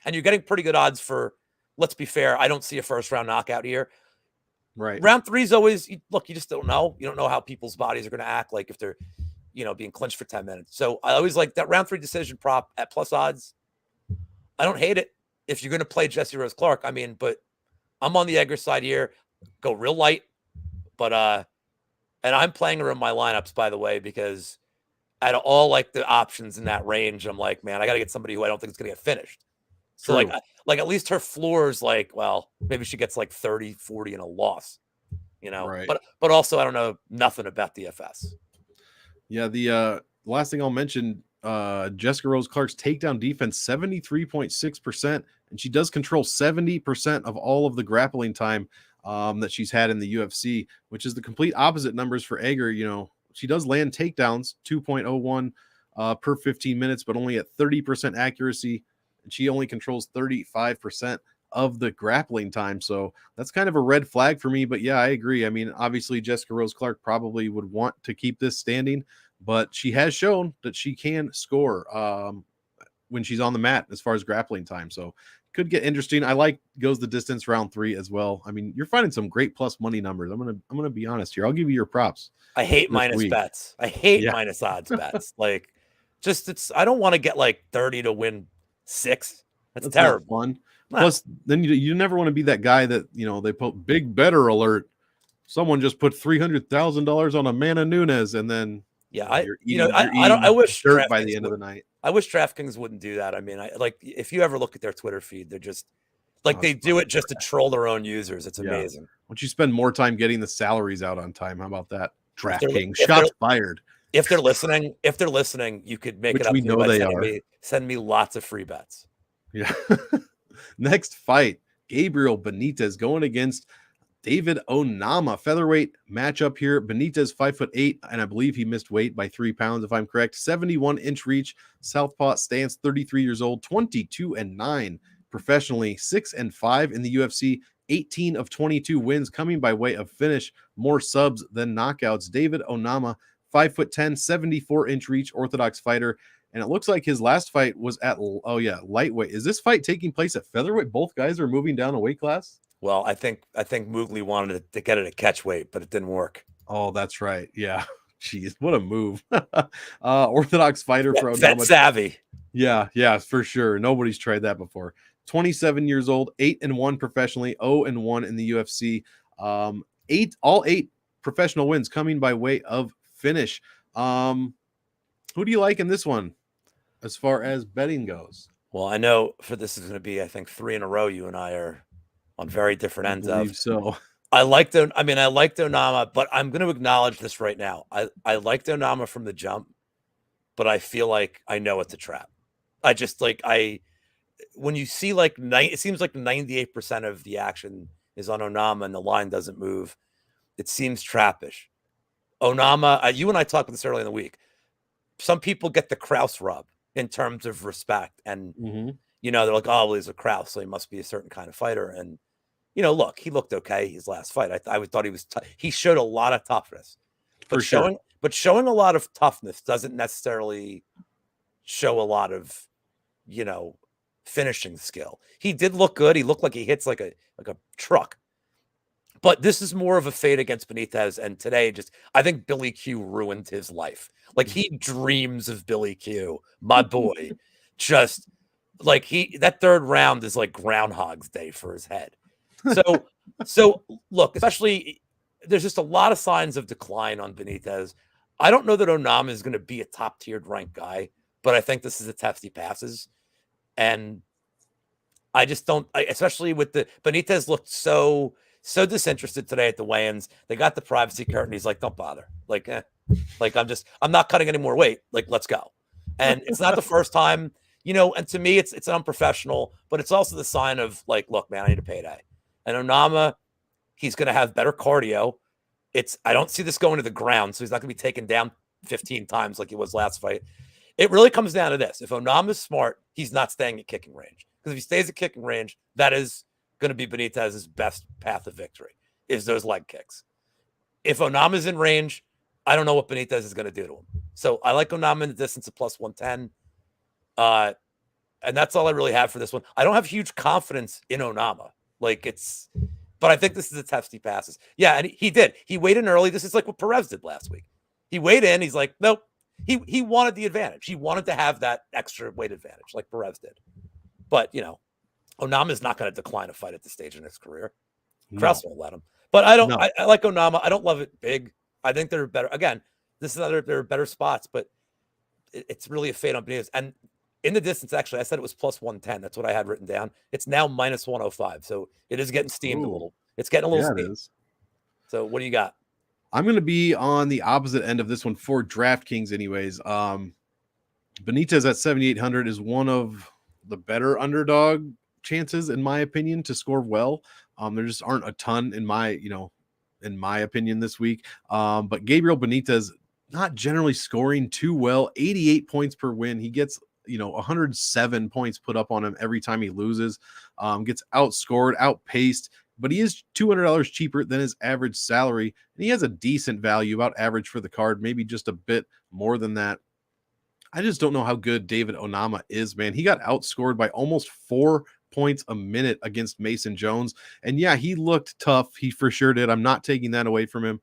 and you're getting pretty good odds for, let's be fair, I don't see a first round knockout here. Right. Round 3 is always, you just don't know. You don't know how people's bodies are going to act like if they're, being clinched for 10 minutes. So I always like that round 3 decision prop at plus odds. I don't hate it if you're going to play Jessie Rose Clark. I mean, but I'm on the Egger side here. Go real light. But, and I'm playing her in my lineups, by the way, because out of all like the options in that range, I'm like, man, I got to get somebody who I don't think is going to get finished. So like at least her floor is like, well, maybe she gets like 30, 40 and a loss, right. But also I don't know nothing about DFS. Yeah. The last thing I'll mention, Jessica Rose Clark's takedown defense, 73.6%. And she does control 70% of all of the grappling time that she's had in the UFC, which is the complete opposite numbers for Egger. She does land takedowns 2.01 per 15 minutes, but only at 30% accuracy. And she only controls 35% of the grappling time. So that's kind of a red flag for me. But yeah, I agree. I mean, obviously Jessica Rose Clark probably would want to keep this standing, but she has shown that she can score when she's on the mat as far as grappling time. So could get interesting. I like goes the distance round 3 as well. I mean, you're finding some great plus money numbers. I'm gonna be honest here. I'll give you your props. I hate minus bets. I hate minus odds bets. Like, I don't want to get like 30 to win 6. That's terrible. Fun. Nah. Plus, then you never want to be that guy that they put big better alert. Someone just put $300,000 on Amanda Nunes, and then I wish dirt by the end of the night. I wish DraftKings wouldn't do that. I mean, if you ever look at their Twitter feed, they're just like they do it just to troll their own users. It's amazing. Why don't you spend more time getting the salaries out on time? How about that? DraftKings shots fired. If they're listening, you could make it up. We know they are. Send me lots of free bets. Yeah. Next fight, Gabriel Benitez going against David Onama, featherweight matchup here. Benitez 5'8", and I believe he missed weight by 3 pounds, if I'm correct. 71-inch reach, southpaw stance, 33 years old, 22-9 professionally, 6-5 in the UFC, 18 of 22 wins coming by way of finish, more subs than knockouts. David Onama, 5'10", 74-inch reach, orthodox fighter. And it looks like his last fight was at, lightweight. Is this fight taking place at featherweight? Both guys are moving down a weight class? Well, I think Mugli wanted to get it at catch weight, but it didn't work. Oh, that's right. Yeah. Jeez, what a move. Orthodox fighter for Onama. Savvy. Yeah, for sure. Nobody's tried that before. 27 years old, 8-1 professionally, 0-1 in the UFC. 8 professional wins coming by way of finish. Who do you like in this one as far as betting goes? Well, I know for this is going to be, I think, 3 in a row. You and I are on very different I ends of. believe so. I liked Onama, but I'm going to acknowledge this right now. I liked Onama from the jump, but I feel like I know it's a trap. I just when you see it seems like 98% of the action is on Onama and the line doesn't move. It seems trappish. Onama, you and I talked about this earlier in the week. Some people get the Kraus rub in terms of respect, and they're like, oh, well, he's a Kraus, so he must be a certain kind of fighter. And look, he looked okay his last fight. I thought he was. He showed a lot of toughness, For sure. But showing a lot of toughness doesn't necessarily show a lot of, finishing skill. He did look good. He looked like he hits like a truck. But this is more of a fade against Benitez. And today, I think Billy Q ruined his life. Like, he dreams of Billy Q, my boy. Just like that third round is like Groundhog's Day for his head. So look, especially there's just a lot of signs of decline on Benitez. I don't know that Onama is going to be a top tiered ranked guy, but I think this is a test he passes. And I just don't, especially with the Benitez looked so disinterested today at the weigh-ins. They got the privacy curtain. He's like, don't bother. I'm not cutting any more weight. Like, let's go. And it's not the first time, and to me, it's unprofessional, but it's also the sign of like, look, man, I need a payday. And Onama, he's going to have better cardio. I don't see this going to the ground, so he's not going to be taken down 15 times like he was last fight. It really comes down to this. If Onama's smart, he's not staying at kicking range. Because if he stays at kicking range, that is going to be Benitez's best path of victory, is those leg kicks. If Onama's in range, I don't know what Benitez is going to do to him. So I like Onama in the distance of plus 110. And that's all I really have for this one. I don't have huge confidence in Onama. But I think this is a test he passes. Yeah, and he did. He weighed in early. This is like what Perez did last week. He weighed in. He's like, nope. He wanted the advantage. He wanted to have that extra weight advantage like Perez did. But, Onama is not going to decline a fight at this stage in his career. Kraus won't let him. But I don't. No. I like Onama. I don't love it big. I think they're better. Again, there are better spots, but it's really a fade on Benitez. And in the distance, actually, I said it was plus 110. That's what I had written down. It's now minus 105. So it is getting steamed a little. It's getting a little steamed. It is. So what do you got? I'm going to be on the opposite end of this one for DraftKings anyways. Benitez at 7,800 is one of the better underdog chances, in my opinion, to score well. There just aren't a ton in my opinion this week. But Gabriel Benitez not generally scoring too well. 88 points per win. He gets 107 points put up on him every time he loses. Gets outscored, outpaced, but he is $200 cheaper than his average salary, and he has a decent value, about average for the card, maybe just a bit more than that. I just don't know how good David Onama is, man. He got outscored by almost 4 points a minute against Mason Jones. And yeah, he looked tough. He for sure did. I'm not taking that away from him.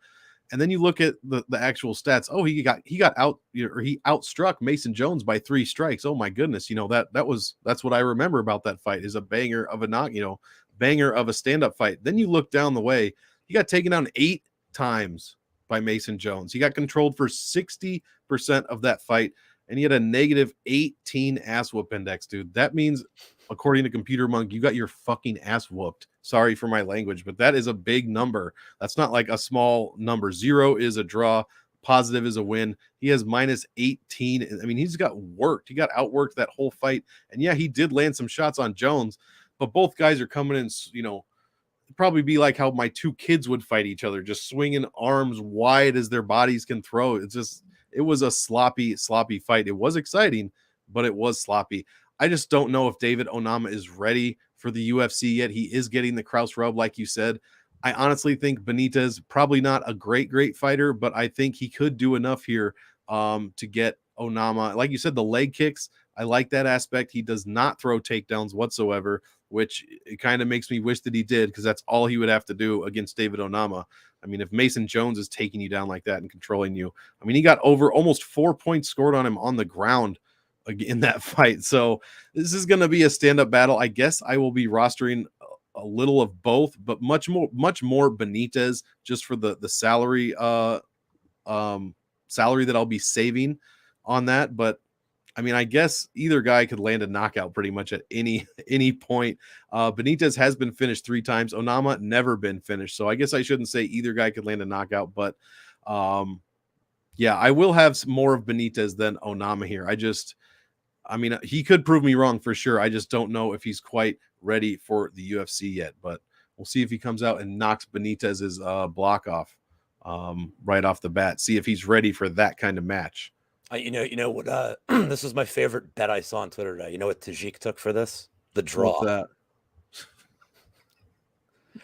And then you look at the actual stats. Oh, he got out, or he outstruck Mason Jones by 3 strikes. Oh my goodness. That's what I remember about that fight, is a banger of a stand-up fight. Then you look down the way, he got taken down 8 times by Mason Jones. He got controlled for 60% of that fight. And he had a negative 18 ass whoop index, dude. That means, according to Computer Monk, you got your fucking ass whooped. Sorry for my language, but that is a big number. That's not like a small number. 0 is a draw. Positive is a win. He has minus 18. I mean, he's got worked. He got outworked that whole fight. And yeah, he did land some shots on Jones, but both guys are coming in, probably be like how my 2 kids would fight each other, just swinging arms wide as their bodies can throw. It was a sloppy fight. It was exciting, but it was sloppy. I just don't know if David Onama is ready for the UFC yet. He is getting the Kraus rub, like you said. I honestly think Benitez, probably not a great fighter, but I think he could do enough here to get Onama. Like you said, the leg kicks, I like that aspect. He does not throw takedowns whatsoever, which it kind of makes me wish that he did, because that's all he would have to do against David Onama. I mean, if Mason Jones is taking you down like that and controlling you, I mean, he got over almost 4 points scored on him on the ground in that fight. So this is going to be a stand-up battle. I guess I will be rostering a little of both, but much more Benitez, just for the salary salary that I'll be saving on that. But I mean, I guess either guy could land a knockout pretty much at any point. Benitez has been finished 3 times. Onama never been finished. So I guess I shouldn't say either guy could land a knockout, but yeah, I will have more of Benitez than Onama here. I mean, he could prove me wrong for sure. I just don't know if he's quite ready for the UFC yet, but we'll see if he comes out and knocks Benitez's block off right off the bat. See if he's ready for that kind of match. You know what? This was my favorite bet I saw on Twitter today. You know what Tajik took for this? The draw. What's that?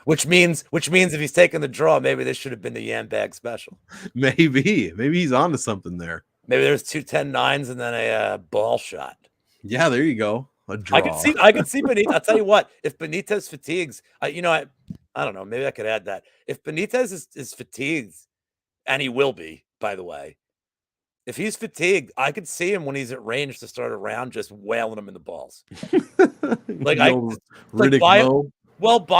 Which means if he's taking the draw, maybe this should have been the Yam Bag special. Maybe he's onto something there. Maybe there's 2 10-9s and then a ball shot. Yeah, there you go. A draw. I can see Benitez. I'll tell you what. If Benitez fatigues, I don't know. Maybe I could add that. If Benitez is fatigued, and he will be, by the way. If he's fatigued, I could see him when he's at range to start a round, just wailing him in the balls. Buy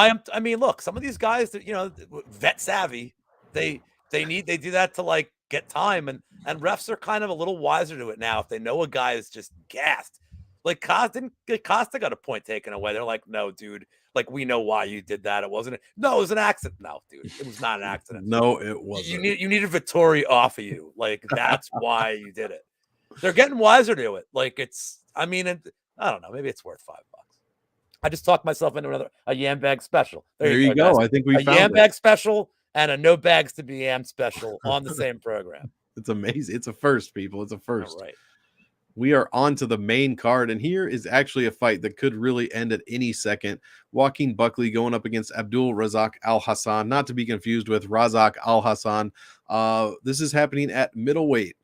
him. I mean, look, some of these guys that vet savvy, they do that to like get time, and refs are kind of a little wiser to it now. If they know a guy is just gassed, like Costa got a point taken away. They're like, no, dude. Like, we know why you did that. It wasn't. No, it was an accident. No, dude, it was not an accident. No, it wasn't. You needed Vittori off of you. Like, that's why you did it. They're getting wiser to it. Like, I don't know. Maybe it's worth $5. I just talked myself into a Yam Bag special. There you go. Guys. I think we found a Yam Bag special and a No Bags to Be Yam special on the same program. It's amazing. It's a first, people. It's a first. All right. We are on to the main card, and here is actually a fight that could really end at any second. Joaquin Buckley going up against Abdul Razak Al Hassan, not to be confused with Razak Al Hassan. This is happening at middleweight.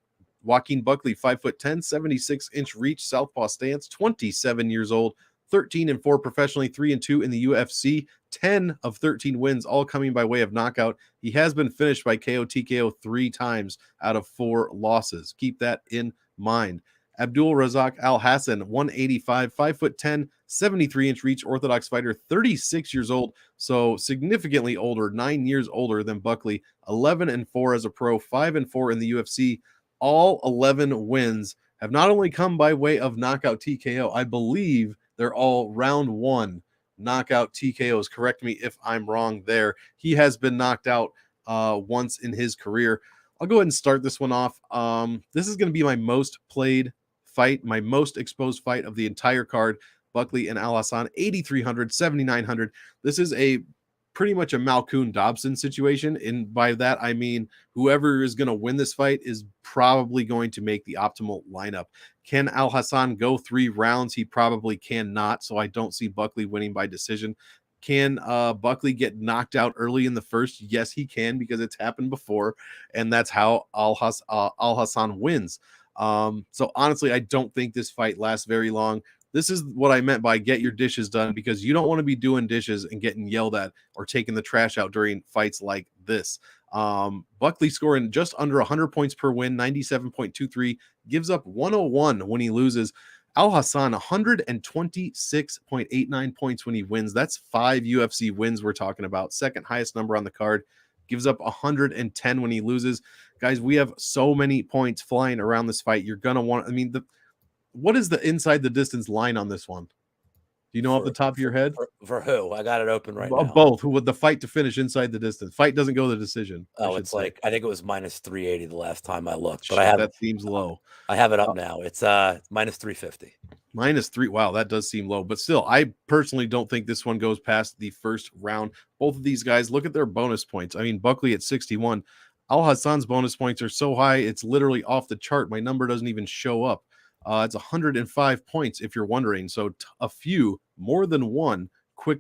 Joaquin Buckley, 5'10", 76-inch reach, southpaw stance, 27 years old, 13-4 professionally, 3-2 in the UFC, 10 of 13 wins, all coming by way of knockout. He has been finished by KO TKO 3 times out of 4 losses. Keep that in mind. Abdul Razak Al Hassan, 185, 5'10", 73-inch reach, orthodox fighter, 36 years old, so significantly older, 9 years older than Buckley, 11-4 as a pro, 5-4 in the UFC. All 11 wins have not only come by way of knockout TKO, I believe they're all round 1 knockout TKOs. Correct me if I'm wrong there. He has been knocked out once in his career. I'll go ahead and start this one off. This is going to be my most played fight, my most exposed fight of the entire card. Buckley and Al Hassan, 8,300, 7,900. This is pretty much a Malkoun Dobson situation. And by that, I mean, whoever is going to win this fight is probably going to make the optimal lineup. Can Al Hassan go 3 rounds? He probably cannot. So I don't see Buckley winning by decision. Can Buckley get knocked out early in the first? Yes, he can, because it's happened before. And that's how Al Hassan wins. So honestly, I don't think this fight lasts very long. This is what I meant by get your dishes done, because you don't want to be doing dishes and getting yelled at or taking the trash out during fights like this. Buckley scoring just under 100 points per win, 97.23, gives up 101 when he loses. Al Hassan, 126.89 points when he wins. That's 5 UFC wins we're talking about. Second highest number on the card. Gives up 110 when he loses. Guys, we have so many points flying around this fight. You're going to want, what is the inside the distance line on this one? Do you know off the top of your head? For who? I got it open right now. Both. Who would the fight to finish inside the distance? Fight doesn't go to the decision. Oh, it's like, I think it was minus 380 the last time I looked. But that seems low. I have it up now. It's minus 350. Minus 3. Wow, that does seem low. But still, I personally don't think this one goes past the first round. Both of these guys, look at their bonus points. I mean, Buckley at 61. Al Hassan's bonus points are so high, it's literally off the chart. My number doesn't even show up. It's 105 points, if you're wondering. So a few, more than one, quick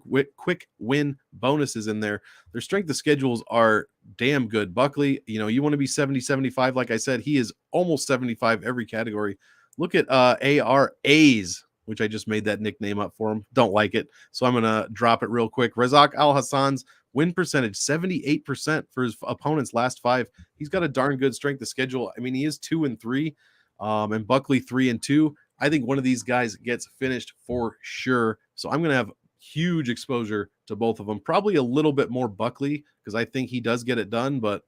win bonuses in there. Their strength of schedules are damn good. Buckley, you want to be 70, 75. Like I said, he is almost 75 every category. Look at ARAs, which I just made that nickname up for him. Don't like it, so I'm going to drop it real quick. Razak Al Hassan's win percentage, 78% for his opponent's last 5. He's got a darn good strength of schedule. I mean, he is 2-3, and Buckley 3-2. I think one of these guys gets finished for sure. So I'm going to have huge exposure to both of them. Probably a little bit more Buckley, because I think he does get it done. But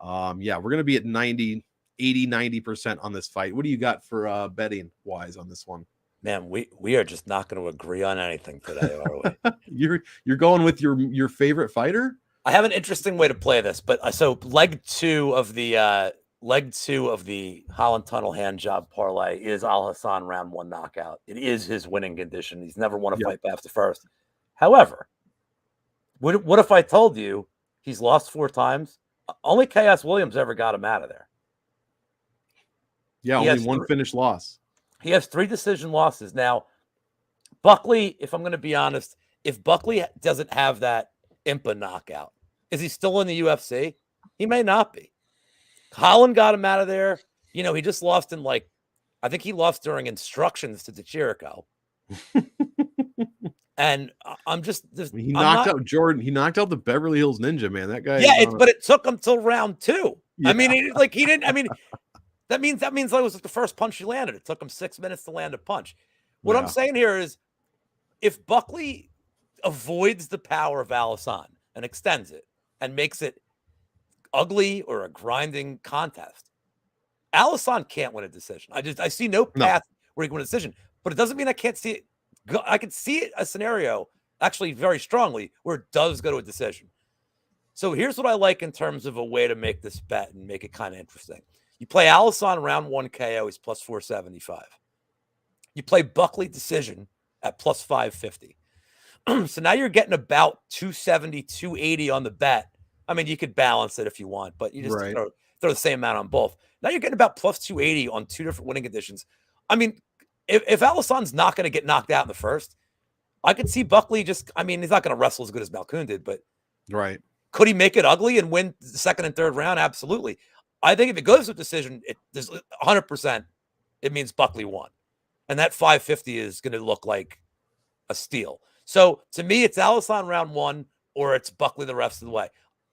yeah, we're going to be at 90. 80-90% on this fight. What do you got for betting wise on this one? Man, we are just not going to agree on anything today, are we? You're going with your favorite fighter? I have an interesting way to play this, but so leg two of the Holland Tunnel hand job parlay is Al Hassan round 1 knockout. It is his winning condition. He's never won a fight after first. However, what if I told you he's lost 4 times? Only Chaos Williams ever got him out of there. Yeah, only one finished loss. He has 3 decision losses. Now, Buckley, if I'm going to be honest, if Buckley doesn't have that Impa knockout, is he still in the UFC? He may not be. Holland got him out of there. You know, he just lost in I think he lost during instructions to DeChirico. And I'm just he knocked out Jordan. He knocked out the Beverly Hills Ninja, man. That guy. Yeah, but it took him till round 2. Yeah. I mean, he didn't. I mean, that means that was the first punch he landed. It took him 6 minutes to land a punch. What I'm saying here is, if Buckley avoids the power of Al Hassan and extends it and makes it ugly or a grinding contest, Al Hassan can't win a decision. I see no path where he can win a decision, but it doesn't mean I can't see it. I can see a scenario actually very strongly where it does go to a decision. So here's what I like in terms of a way to make this bet and make it kind of interesting. You play Al Hassan round 1 KO, he's plus 475. You play Buckley decision at plus 550. So now you're getting about 270, 280 on the bet. I mean, you could balance it if you want, but you just throw the same amount on both. Now you're getting about plus 280 on 2 different winning conditions. I mean, if Al Hassan's not going to get knocked out in the first, I could see Buckley he's not going to wrestle as good as Malkoun did, but could he make it ugly and win the second and third round? Absolutely. I think if it goes to a decision, there's 100%, it means Buckley won. And that 550 is going to look like a steal. So to me, it's Al Hassan round 1 or it's Buckley the rest of the way.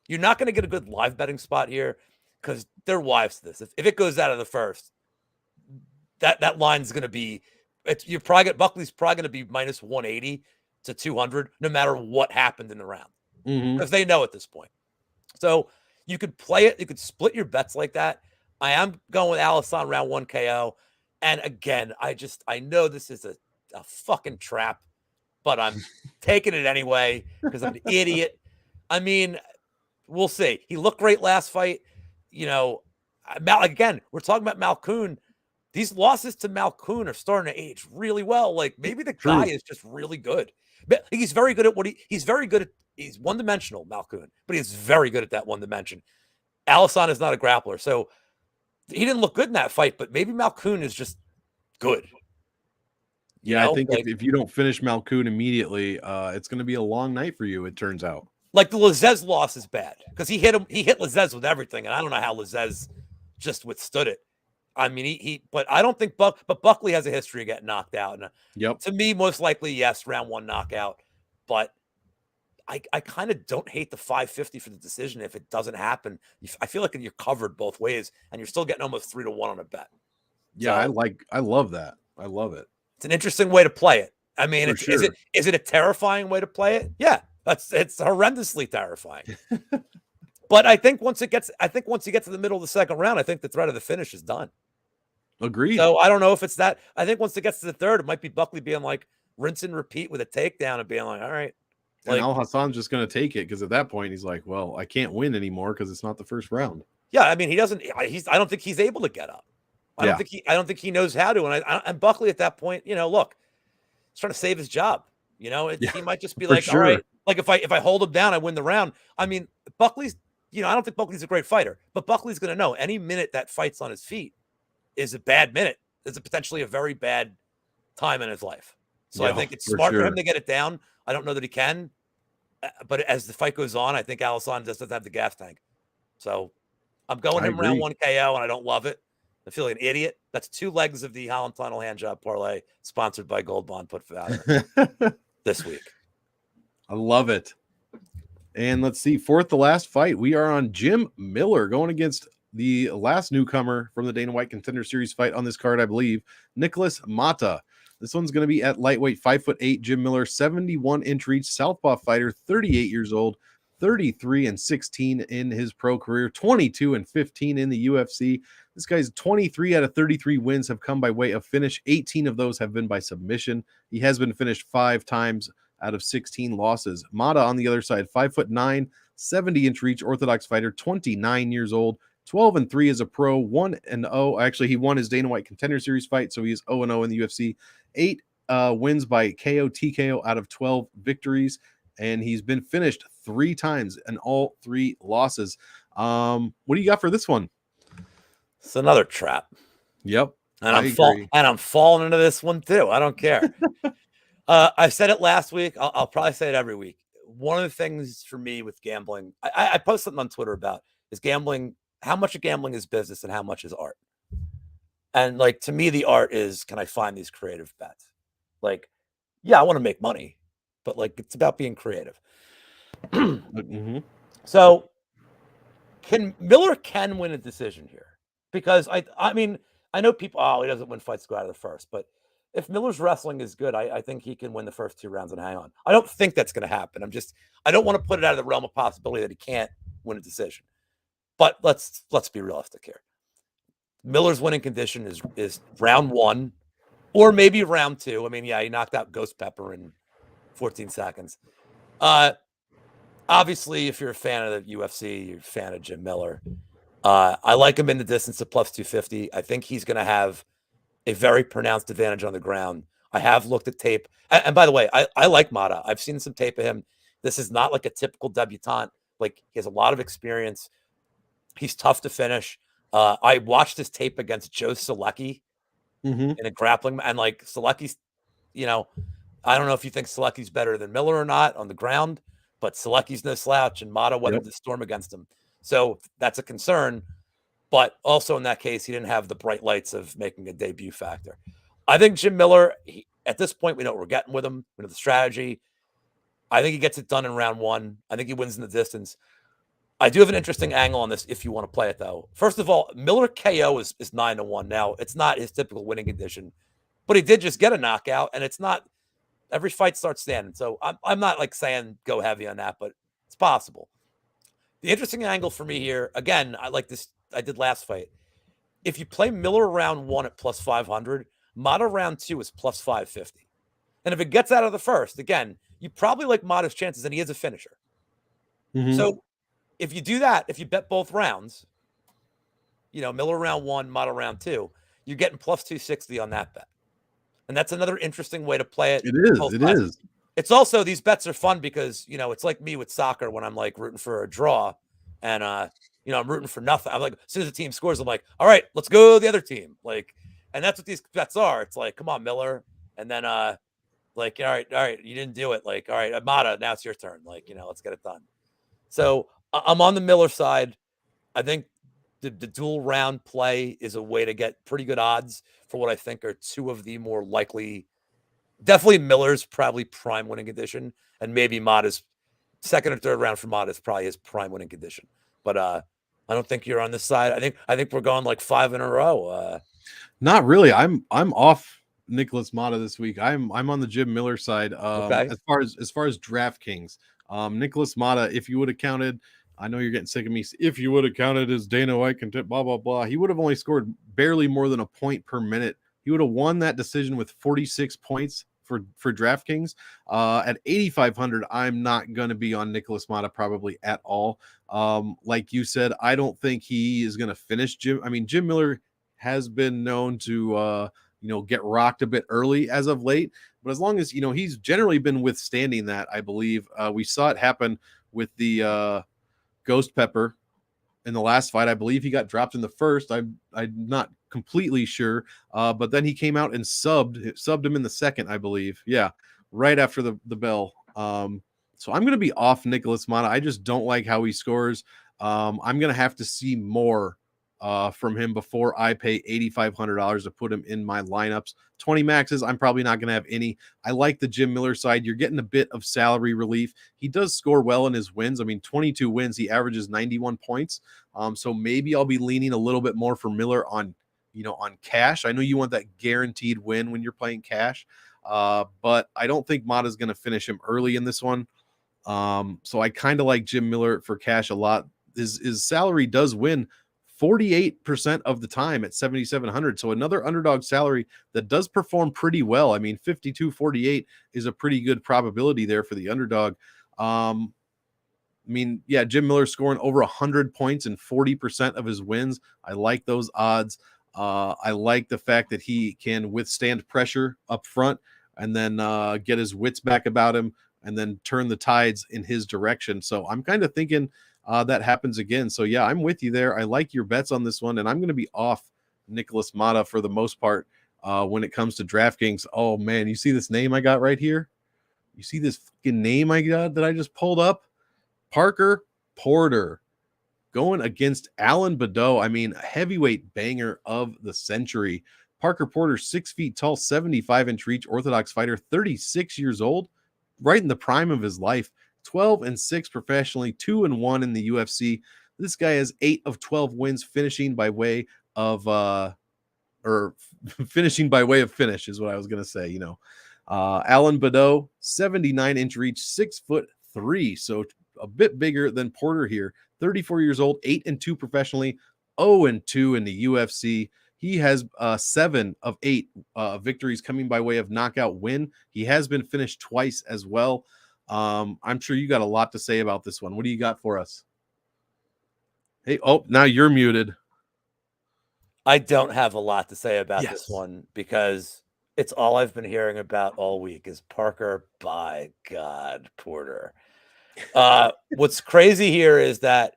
You're not going to get a good live betting spot here because they're wives to this. If it goes out of the first, that line's going to be, Buckley's probably going to be minus 180 to 200 no matter what happened in the round because they know at this point. So you could play it. You could split your bets like that. I am going with Al Hassan round 1 KO. And again, I know this is a fucking trap, but I'm taking it anyway because I'm an idiot. I mean, we'll see. He looked great last fight. You know, again, we're talking about Malkoun. These losses to Malkoun are starting to age really well. Like maybe the guy is just really good. But he's very good at he's one-dimensional, Malkoun, but he's very good at that one dimension. Al Hassan is not a grappler. So he didn't look good in that fight, but maybe Malkoun is just good. I think if you don't finish Malkoun immediately, it's going to be a long night for you, it turns out. Like the Lazez loss is bad because he hit Lazez with everything, and I don't know how Lazez just withstood it. I mean, but I don't think but Buckley has a history of getting knocked out. And to me, most likely, yes, round 1 knockout. But I kind of don't hate the 550 for the decision if it doesn't happen. I feel like you're covered both ways, and you're still getting almost 3-1 on a bet. Yeah, so, I love that. I love it. It's an interesting way to play it. I mean, is it a terrifying way to play it? Yeah, it's horrendously terrifying. But I think once you get to the middle of the second round, I think the threat of the finish is done. Agreed. So I don't know if it's that. I think once it gets to the third, it might be Buckley being like rinse and repeat with a takedown and being like, all right. And Al Hassan's just going to take it because at that point he's like, well, I can't win anymore because it's not the first round. Yeah, I mean, I don't think he's able to get up. I don't think he knows how to. And Buckley at that point, look, he's trying to save his job. He might just be like, all right, like if I hold him down, I win the round. I mean, Buckley's, I don't think Buckley's a great fighter, but Buckley's going to know any minute that fight's on his feet is a bad minute. Is potentially a very bad time in his life. So I think it's smart for him to get it down. I don't know that he can, but as the fight goes on, I think Al Hassan just doesn't have the gas tank. So I'm going him round 1 KO, and I don't love it. I feel like an idiot. That's 2 legs of the Holland Tunnel hand job parlay, sponsored by Gold Bond Put Value this week. I love it. And let's see, fourth to last fight, we are on Jim Miller going against the last newcomer from the Dana White Contender Series fight on this card, I believe, Nicholas Mata. This one's going to be at lightweight, 5'8", Jim Miller, 71-inch reach, southpaw fighter, 38 years old, 33-16 in his pro career, 22-15 in the UFC. This guy's 23 out of 33 wins have come by way of finish. 18 of those have been by submission. He has been finished 5 times out of 16 losses. Mata on the other side, 5'9", 70-inch reach, orthodox fighter, 29 years old, 12-3 as a pro, 1-0. Actually, he won his Dana White Contender Series fight, so he is 0-0 in the UFC. 8 wins by KO, TKO out of 12 victories, and he's been finished 3 times and all 3 losses. What do you got for this one? It's another trap. Yep. And I'm falling into this one too. I don't care. I said it last week. I'll probably say it every week. One of the things for me with gambling, I posted something on Twitter about is gambling, how much of gambling is business and how much is art. And like, to me, the art is, can I find these creative bets? Like, yeah, I want to make money, but like, it's about being creative. Mm-hmm. So Miller can win a decision here, because I mean, I know people, he doesn't win fights, go out of the first, but if Miller's wrestling is good, I think he can win the first 2 rounds and hang on. I don't think that's going to happen. I don't want to put it out of the realm of possibility that he can't win a decision. But let's be realistic here. Miller's winning condition is round 1 or maybe round 2. I mean, yeah, he knocked out Ghost Pepper in 14 seconds. Obviously, if you're a fan of the UFC, you're a fan of Jim Miller. I like him in the distance at plus 250. I think he's going to have a very pronounced advantage on the ground. I have looked at tape. And by the way, I like Mata. I've seen some tape of him. This is not like a typical debutante. Like, he has a lot of experience. He's tough to finish. I watched his tape against Joe Selecki in a grappling. And like, Selecki's, I don't know if you think Selecki's better than Miller or not on the ground, but Selecki's no slouch, and Mata weathered the storm against him. So that's a concern. But also in that case, he didn't have the bright lights of making a debut factor. I think Jim Miller, at this point, we know what we're getting with him. We know the strategy. I think he gets it done in round 1. I think he wins in the distance. I do have an interesting angle on this if you want to play it, though. First of all, Miller KO is 9-1. Now, it's not his typical winning condition, but he did just get a knockout, and it's not every fight starts standing. So I'm not like saying go heavy on that, but it's possible. The interesting angle for me here, again, I like this. I did last fight. If you play Miller round 1 at plus 500, Mata round 2 is plus 550. And if it gets out of the first, again, you probably like Mata's chances, and he is a finisher. So if you do that, if you bet both rounds, Miller round 1, Mata round 2, you're getting plus 260 on that bet. And that's another interesting way to play it. It is. It's also, these bets are fun because, it's like me with soccer when I'm like rooting for a draw and, I'm rooting for nothing. I'm like, as soon as the team scores, I'm like, all right, let's go the other team. Like, and that's what these bets are. It's like, come on, Miller. And then, like, all right, you didn't do it. Like, all right, Mata, now it's your turn. Like, let's get it done. So I'm on the Miller side. I think the dual round play is a way to get pretty good odds for what I think are 2 of the more likely. Definitely Miller's probably prime winning condition, and maybe Mata's second or third round for Mata is probably his prime winning condition. But I don't think you're on this side. I think we're going like 5 in a row. Not really. I'm off Nicholas Mata this week. I'm on the Jim Miller side. Okay. As far as DraftKings, Nicholas Mata, if you would have counted, I know you're getting sick of me. If you would have counted his Dana White content, blah blah blah, he would have only scored barely more than a point per minute. He would have won that decision with 46 points for DraftKings. At 8,500, I'm not going to be on Nicholas Mata probably at all. Like you said, I don't think he is going to finish Jim. I mean, Jim Miller has been known to get rocked a bit early as of late, but as long as he's generally been withstanding that, I believe we saw it happen with the Ghost Pepper in the last fight. I believe he got dropped in the first. I'm not completely sure, but then he came out and subbed him in the second, I believe. Yeah, right after the bell. So I'm going to be off Nicholas Mata. I just don't like how he scores. I'm going to have to see more from him before I pay $8,500 to put him in my lineups. 20 maxes, I'm probably not going to have any. I like the Jim Miller side. You're getting a bit of salary relief. He does score well in his wins. I mean, 22 wins, he averages 91 points. So maybe I'll be leaning a little bit more for Miller on cash. I know you want that guaranteed win when you're playing cash, but I don't think Mata's going to finish him early in this one. So I kind of like Jim Miller for cash a lot. His salary does win 48% of the time at 7,700. So another underdog salary that does perform pretty well. I mean, 52-48 is a pretty good probability there for the underdog. I mean, yeah, Jim Miller scoring over 100 points and 40% of his wins. I like those odds. I like the fact that he can withstand pressure up front and then get his wits back about him and then turn the tides in his direction. So I'm kind of thinking that happens again. So yeah, I'm with you there. I like your bets on this one, and I'm going to be off Nicholas Mata for the most part when it comes to DraftKings. Oh man, you see this name I got right here? You see this fucking name I got that I just pulled up? Parker Porter going against Alan Badeau. I mean, a heavyweight banger of the century. Parker Porter, 6 feet tall, 75-inch reach, Orthodox fighter, 36 years old, right in the prime of his life. 12-6 professionally, 2-1 in the UFC. This guy has 8 of 12 wins, finishing by way of finishing by way of finish is what I was gonna say. You know, Alan Badeau, 79-inch reach, 6'3", so a bit bigger than Porter here. 34 years old, 8-2 professionally, 0-2 in the UFC. He has 7 of 8 victories coming by way of knockout win. He has been finished twice as well. I'm sure you got a lot to say about this one. What do you got for us? Hey, oh, now you're muted. I don't have a lot to say about this one because it's all I've been hearing about all week is Parker, by God, Porter. What's crazy here is that,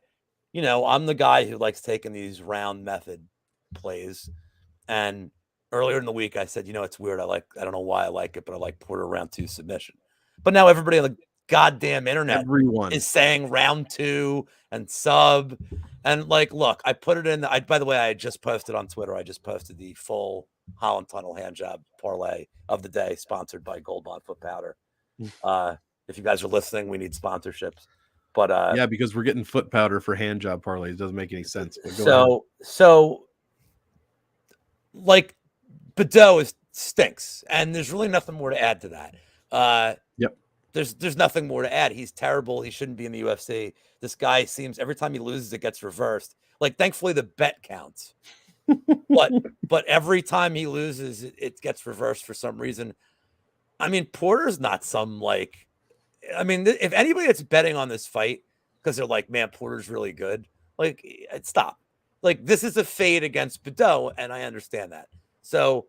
you know, I'm the guy who likes taking these round method plays. And earlier in the week, I said, you know, it's weird. I don't know why I like it, but I like Porter round 2 submission. But now everybody on the goddamn internet is saying round 2 and sub. And like, look, I put it in. By the way, I just posted on Twitter. I just posted the full Holland Tunnel hand job parlay of the day, sponsored by Gold Bond Foot Powder. If you guys are listening, we need sponsorships. But yeah, because we're getting foot powder for hand job parlays. It doesn't make any sense. So like Badeau stinks, and there's really nothing more to add to that. Yep. There's nothing more to add. He's terrible. He shouldn't be in the UFC. This guy seems every time he loses, it gets reversed. Like, thankfully, the bet counts. but every time he loses, it gets reversed for some reason. I mean, Porter's not some like. I mean, if anybody that's betting on this fight because they're like, man, Porter's really good, like, stop. Like, this is a fade against Badeau, and I understand that. So,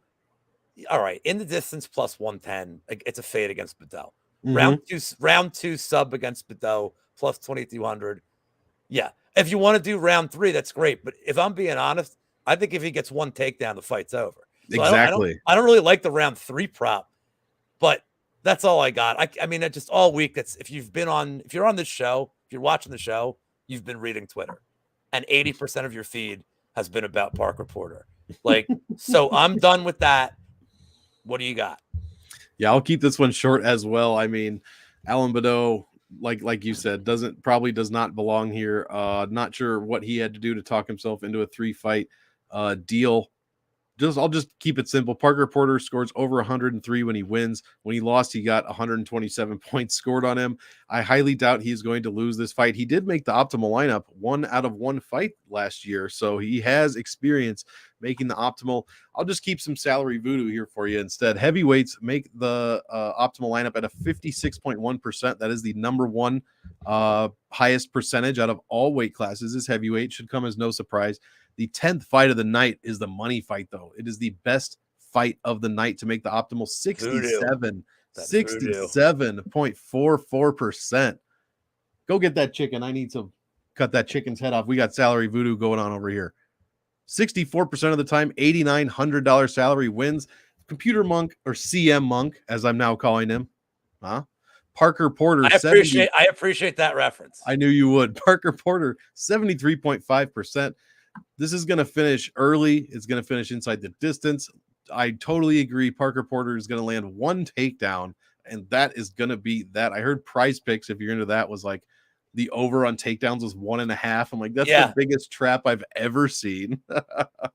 all right, in the distance plus 110, it's a fade against Badeau. Mm-hmm. Round two sub against Badeau plus 2,200. Yeah, if you want to do round 3, that's great. But if I'm being honest, I think if he gets one takedown, the fight's over. So exactly. I don't really like the round 3 prop, but that's all I got. I mean, it just all week. If you're on this show, if you're watching the show, you've been reading Twitter, and 80% of your feed has been about Parker Porter. Like, so I'm done with that. What do you got? Yeah, I'll keep this one short as well. I mean, Alan Badeau, like you said, probably does not belong here. Not sure what he had to do to talk himself into a 3-fight deal. I'll just keep it simple. Parker Porter scores over 103 when he wins. When he lost, he got 127 points scored on him. I highly doubt he's going to lose this fight. He did make the optimal lineup 1 out of 1 fight last year, so he has experience making the optimal. I'll just keep some salary voodoo here for you instead. Heavyweights make the optimal lineup at a 56.1%. That is the number 1 highest percentage out of all weight classes. This heavyweight should come as no surprise. The 10th fight of the night is the money fight, though. It is the best fight of the night to make the optimal 67.44%. Go get that chicken. I need to cut that chicken's head off. We got salary voodoo going on over here. 64% of the time, $8,900 salary wins. Computer Monk, or CM Monk, as I'm now calling him. Parker Porter. I appreciate that reference. I knew you would. Parker Porter, 73.5%. This is going to finish early. It's going to finish inside the distance. I totally agree. Parker Porter is going to land 1 takedown, and that is going to be that. I heard Prize Picks, if you're into that, was like the over on takedowns was 1.5. I'm like, that's the biggest trap I've ever seen.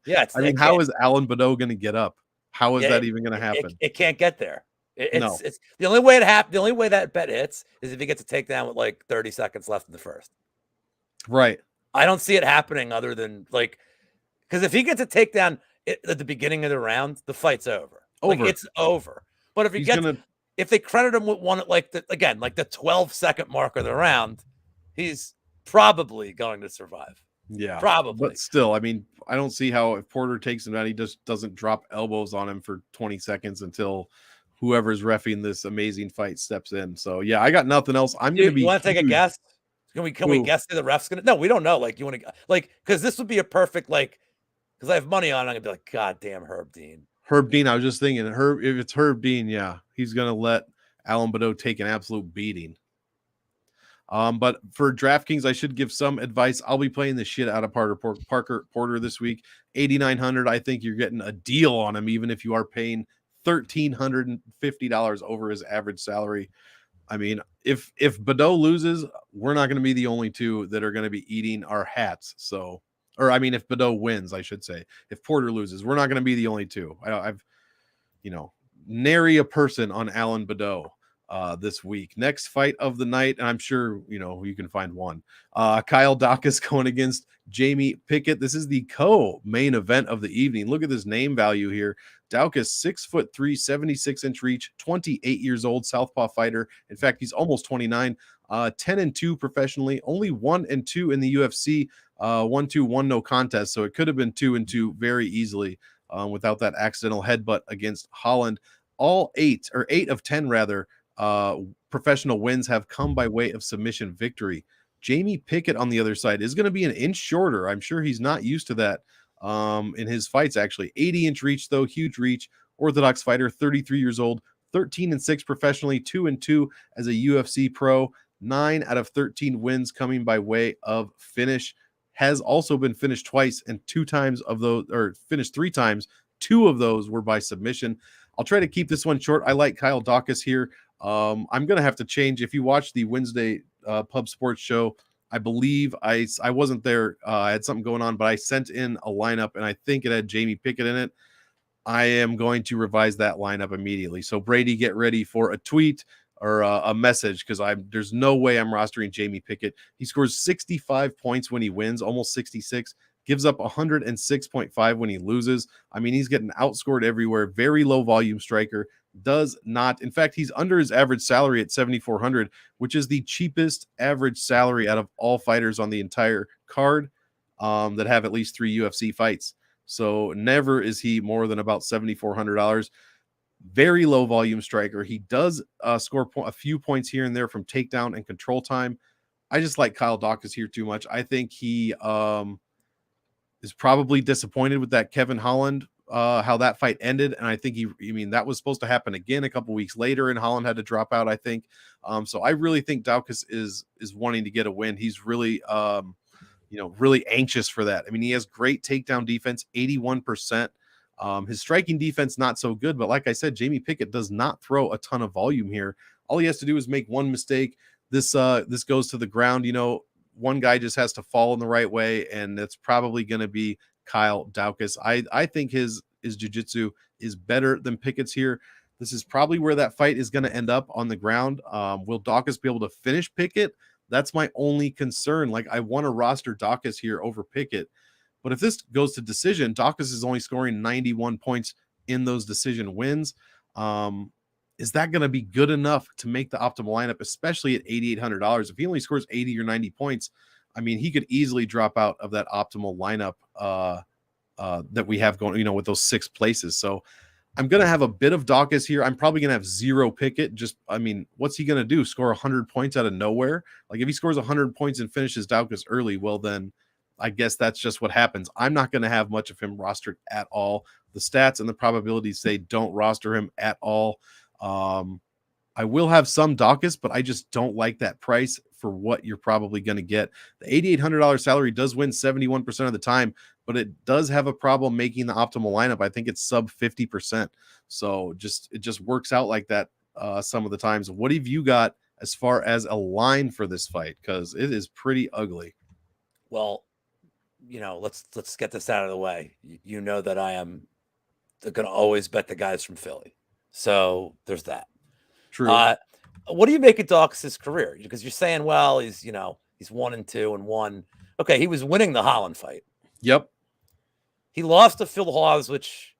Yeah. I mean, how is Alan Badeau going to get up? How is that even going to happen? It can't get there. No. It's the only way it happened. The only way that bet hits is if he gets a takedown with like 30 seconds left in the first. Right. I don't see it happening other than like, because if he gets a takedown at the beginning of the round, the fight's over. Like Over. it's over. But if he He's gets, gonna if they credit him with one at like the 12-second mark of the round, he's probably going to survive. Yeah. Probably. But still, I mean, I don't see how if Porter takes him down, he just doesn't drop elbows on him for 20 seconds until whoever's reffing this amazing fight steps in. So yeah, I got nothing else. I'm gonna be You want to take a huge. guess? Can we guess who the ref's gonna? No, we don't know. Like you want to like because this would be a perfect like because I have money on. I'm gonna be like, God damn, Herb Dean. Herb Dean. I was just thinking, if it's Herb Dean, yeah, he's gonna let Alan Badeau take an absolute beating. But for DraftKings, I should give some advice. I'll be playing the shit out of Parker Porter this week. 8,900. I think you're getting a deal on him, even if you are paying $1,350 over his average salary. I mean, if Badeau loses, we're not going to be the only two that are going to be eating our hats. So, or I mean, if Badeau wins, I should say. If Porter loses, we're not going to be the only two. I've nary a person on Alan Badeau this week. Next fight of the night, and I'm sure you can find one. Kyle Daukaus going against Jsp Pickett. This is the co-main event of the evening. Look at this name value here. Daukaus, 6'3", 76-inch reach, 28 years old, southpaw fighter. In fact, he's almost 29. 10-2 professionally, only 1-2 in the UFC. 1-2, 1 no contest. So it could have been 2-2 very easily without that accidental headbutt against Holland. All 8 of 10 rather professional wins have come by way of submission victory. Jsp Pickett on the other side is going to be an inch shorter. I'm sure he's not used to that in his fights, actually. 80-inch reach, though, huge reach. Orthodox fighter, 33 years old, 13-6 professionally, 2-2 as a UFC pro. 9 out of 13 wins coming by way of finish. Has also been finished twice, and 2 times of those, or finished 3 times. 2 of those were by submission. I'll try to keep this one short. I like Kyle Daukaus here. I'm going to have to change. If you watch the Wednesday Pub Sports show, I believe I wasn't there. I had something going on, but I sent in a lineup, and I think it had Jsp Pickett in it. I am going to revise that lineup immediately. So Brady, get ready for a tweet or a message, because there's no way I'm rostering Jsp Pickett. He scores 65 points when he wins, almost 66. Gives up 106.5 when he loses. I mean, he's getting outscored everywhere. Very low volume striker. Does not. In fact, he's under his average salary at 7,400, which is the cheapest average salary out of all fighters on the entire card that have at least 3 UFC fights. So never is he more than about $7,400. Very low volume striker. He does score a few points here and there from takedown and control time. I just like Kyle Daukaus here too much. I think he is probably disappointed with that Kevin Holland, how that fight ended. And I think that was supposed to happen again a couple weeks later, and Holland had to drop out, I think. So I really think Daukaus is wanting to get a win. He's really, really anxious for that. I mean, he has great takedown defense, 81%. His striking defense, not so good, but like I said, Jsp Pickett does not throw a ton of volume here. All he has to do is make one mistake. This goes to the ground. One guy just has to fall in the right way, and that's probably going to be Kyle Daukaus. I think his jiu-jitsu is better than Pickett's here. This is probably where that fight is going to end up, on the ground. Will Daukaus be able to finish Pickett? That's my only concern. Like, I want to roster Daukaus here over Pickett. But if this goes to decision, Daukaus is only scoring 91 points in those decision wins. Is that going to be good enough to make the optimal lineup, especially at $8,800? If he only scores 80 or 90 points, I mean, he could easily drop out of that optimal lineup that we have going, with those 6 places. So I'm going to have a bit of Daukaus here. I'm probably going to have 0 Pickett. What's he going to do? Score 100 points out of nowhere? Like, if he scores 100 points and finishes Daukaus early, well, then I guess that's just what happens. I'm not going to have much of him rostered at all. The stats and the probabilities say don't roster him at all. I will have some Daukaus, but I just don't like that price for what you're probably going to get. The $8,800 salary does win 71% of the time, but it does have a problem making the optimal lineup. I think it's sub 50%. So it just works out like that some of the times. What have you got as far as a line for this fight? Because it is pretty ugly. Well, let's get this out of the way. You know that I am going to always bet the guys from Philly. So there's that. True. What do you make of Daukaus' career? Because you're saying, well, he's 1-2-1. Okay, he was winning the Holland fight. Yep. He lost to Phil Hawes, which,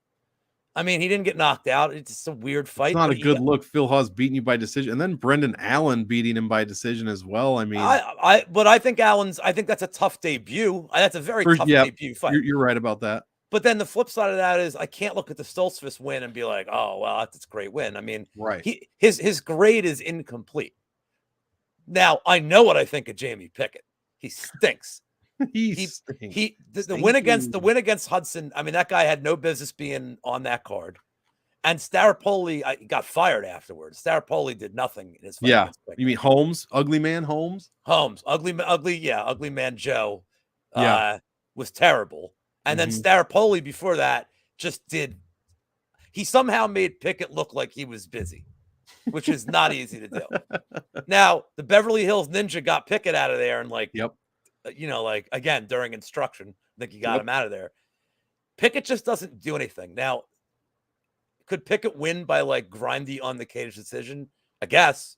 I mean, he didn't get knocked out. It's just a weird fight. It's not a good look. Phil Hawes beating you by decision, and then Brendan Allen beating him by decision as well. I mean, but I think that's a tough debut. That's a very tough debut fight. You're right about that. But then the flip side of that is I can't look at the Stoltzfus win and be like, oh, well, that's a great win. I mean, right. His grade is incomplete. Now, I know what I think of Jsp Pickett. He stinks. The win against Hudson, I mean, that guy had no business being on that card. And Staropoli got fired afterwards. Staropoli did nothing in his fight. Yeah. You mean Holmes? Ugly man Holmes? Ugly man Joe was terrible. And then Staropoli before that he somehow made Pickett look like he was busy, which is not easy to do. Now, the Beverly Hills Ninja got Pickett out of there and again, during instruction, I think he got him out of there. Pickett just doesn't do anything. Now, could Pickett win by grindy on the cage decision? I guess.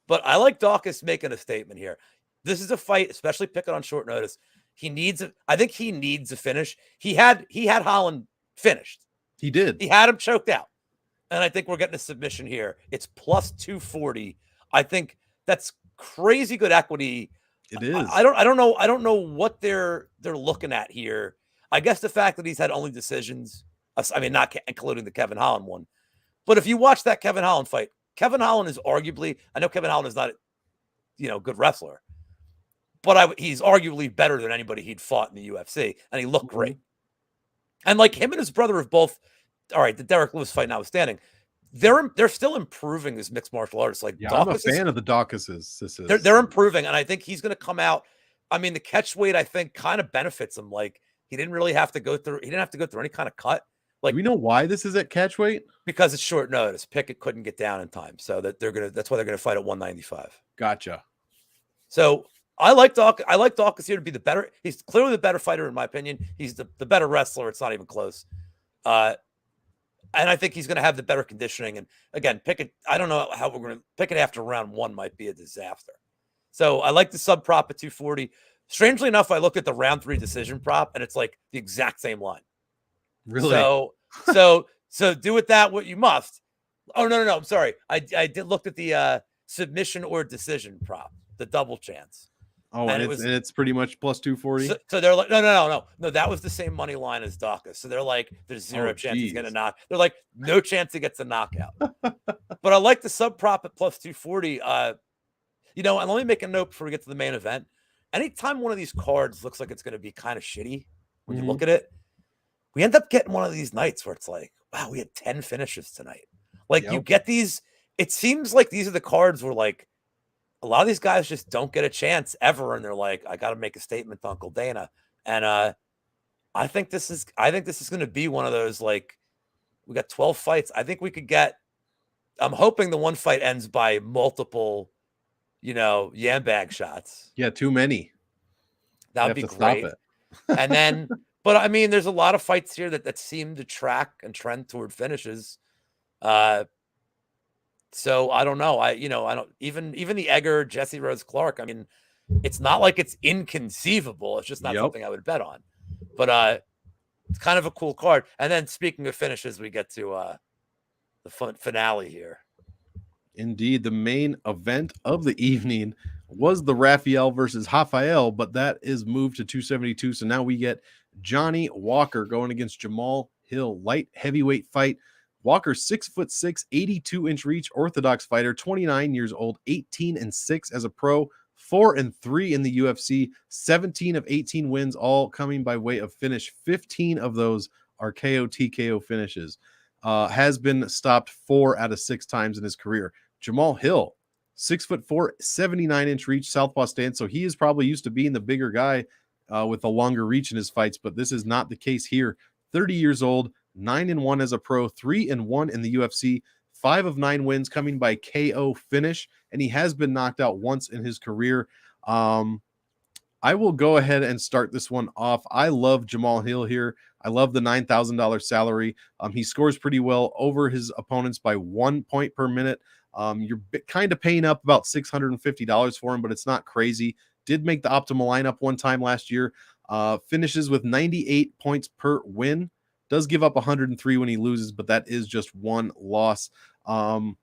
But I like Daukaus making a statement here. This is a fight, especially Pickett on short notice. I think he needs a finish. He had Holland finished. He did. He had him choked out. And I think we're getting a submission here. It's plus 240. I think that's crazy good equity. It is. I don't know what they're looking at here. I guess the fact that he's had only decisions, I mean, not including the Kevin Holland one. But if you watch that Kevin Holland fight, Kevin Holland is arguably, I know Kevin Holland is not, good wrestler, but he's arguably better than anybody he'd fought in the UFC, and he looked great. And him and his brother have both, all right, the Derrick Lewis fight notwithstanding, they're still improving as mixed martial artists. I'm a fan of the Daukases. They're improving, and I think he's going to come out. I mean, the catch weight I think kind of benefits him. He didn't really have to go through. He didn't have to go through any kind of cut. Do we know why this is at catch weight? Because it's short notice. Pickett couldn't get down in time, so that's why they're gonna fight at 195. Gotcha. So I like Daukaus here to be the better. He's clearly the better fighter in my opinion. He's the better wrestler. It's not even close. And I think he's going to have the better conditioning. And again, Pickett, I don't know how we're going to pick it after round one might be a disaster. So I like the sub prop at 240. Strangely enough, I look at the round 3 decision prop and it's the exact same line. Really? So do with that what you must. Oh, no. I'm sorry. I did look at the submission or decision prop, the double chance. Oh, and it's pretty much plus 240. So they're like, no. That was the same money line as Daukaus. So they're like, there's zero chance he's gonna knock. They're like, no chance he gets a knockout. But I like the sub prop at plus 240. And let me make a note before we get to the main event. Anytime one of these cards looks like it's going to be kind of shitty when you look at it, we end up getting one of these nights where it's like, wow, we had 10 finishes tonight. You get these. It seems like these are the cards where a lot of these guys just don't get a chance ever, and they're like, I got to make a statement to Uncle Dana. And I think this is going to be one of those we got 12 fights. I think we could get. I'm hoping the one fight ends by multiple, yam bag shots. Yeah, too many. That would be great. And then, but I mean, there's a lot of fights here that seem to track and trend toward finishes. So I don't know. I don't even the Egger, Jesse Rose Clark. I mean, it's not like it's inconceivable. It's just not something I would bet on. But it's kind of a cool card. And then speaking of finishes, we get to the finale here. Indeed, the main event of the evening was the Rafael versus Rafael, but that is moved to 272. So now we get Johnny Walker going against Jamal Hill, light heavyweight fight. Walker, 6'6", 82-inch reach, orthodox fighter, 29 years old, 18-6 as a pro, 4-3 in the UFC, 17 of 18 wins, all coming by way of finish. 15 of those are KO TKO finishes. Has been stopped 4 out of 6 times in his career. Jamal Hill, 6'4", 79-inch reach, southpaw stance. So he is probably used to being the bigger guy with a longer reach in his fights, but this is not the case here. 30 years old, 9-1 as a pro, 3-1 in the UFC, 5 of 9 wins coming by KO finish, and he has been knocked out once in his career. I will go ahead and start this one off. I love Jamal Hill here. I love the $9,000 salary. He scores pretty well over his opponents by 1 point per minute. You're kind of paying up about $650 for him, but it's not crazy. Did make the optimal lineup one time last year. Finishes with 98 points per win. Does give up 103 when he loses, but that is just one loss. The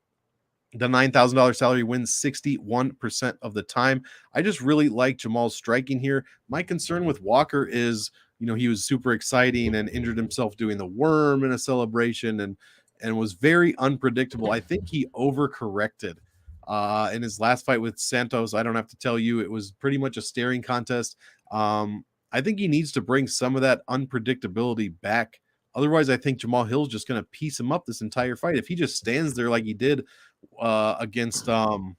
$9,000 salary wins 61% of the time. I just really like Jamal's striking here. My concern with Walker is, he was super exciting and injured himself doing the worm in a celebration and was very unpredictable. I think he overcorrected in his last fight with Santos. I don't have to tell you, it was pretty much a staring contest. I think he needs to bring some of that unpredictability back. Otherwise, I think Jamal Hill's just going to piece him up this entire fight. If he just stands there like he did against who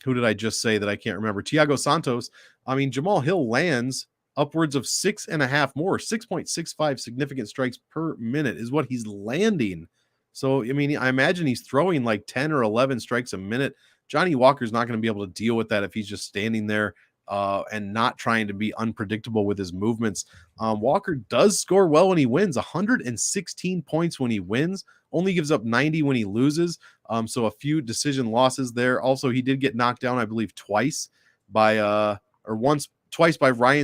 did I just say that I can't remember? Thiago Santos. I mean, Jamal Hill lands upwards of 6.65 significant strikes per minute is what he's landing. So, I mean, I imagine he's throwing like 10 or 11 strikes a minute. Johnny Walker's not going to be able to deal with that if he's just standing there and not trying to be unpredictable with his movements. Walker does score well when he wins, 116 points when he wins, only gives up 90 when he loses. So a few decision losses there. Also, he did get knocked down, I believe, twice by Ryan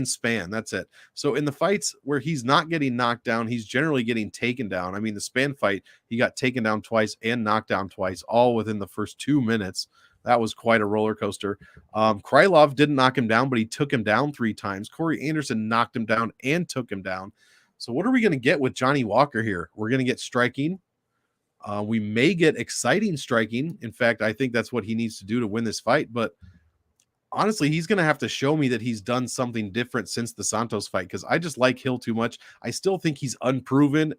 Spann. That's it. So in the fights where he's not getting knocked down, he's generally getting taken down. I mean, the Spann fight, he got taken down twice and knocked down twice, all within the first 2 minutes. That was quite a roller coaster. Krylov didn't knock him down, but he took him down 3 times. Corey Anderson knocked him down and took him down. So what are we going to get with Johnny Walker here? We're going to get striking. We may get exciting striking. In fact, I think that's what he needs to do to win this fight. But honestly, he's going to have to show me that he's done something different since the Santos fight, because I just like Hill too much. I still think he's unproven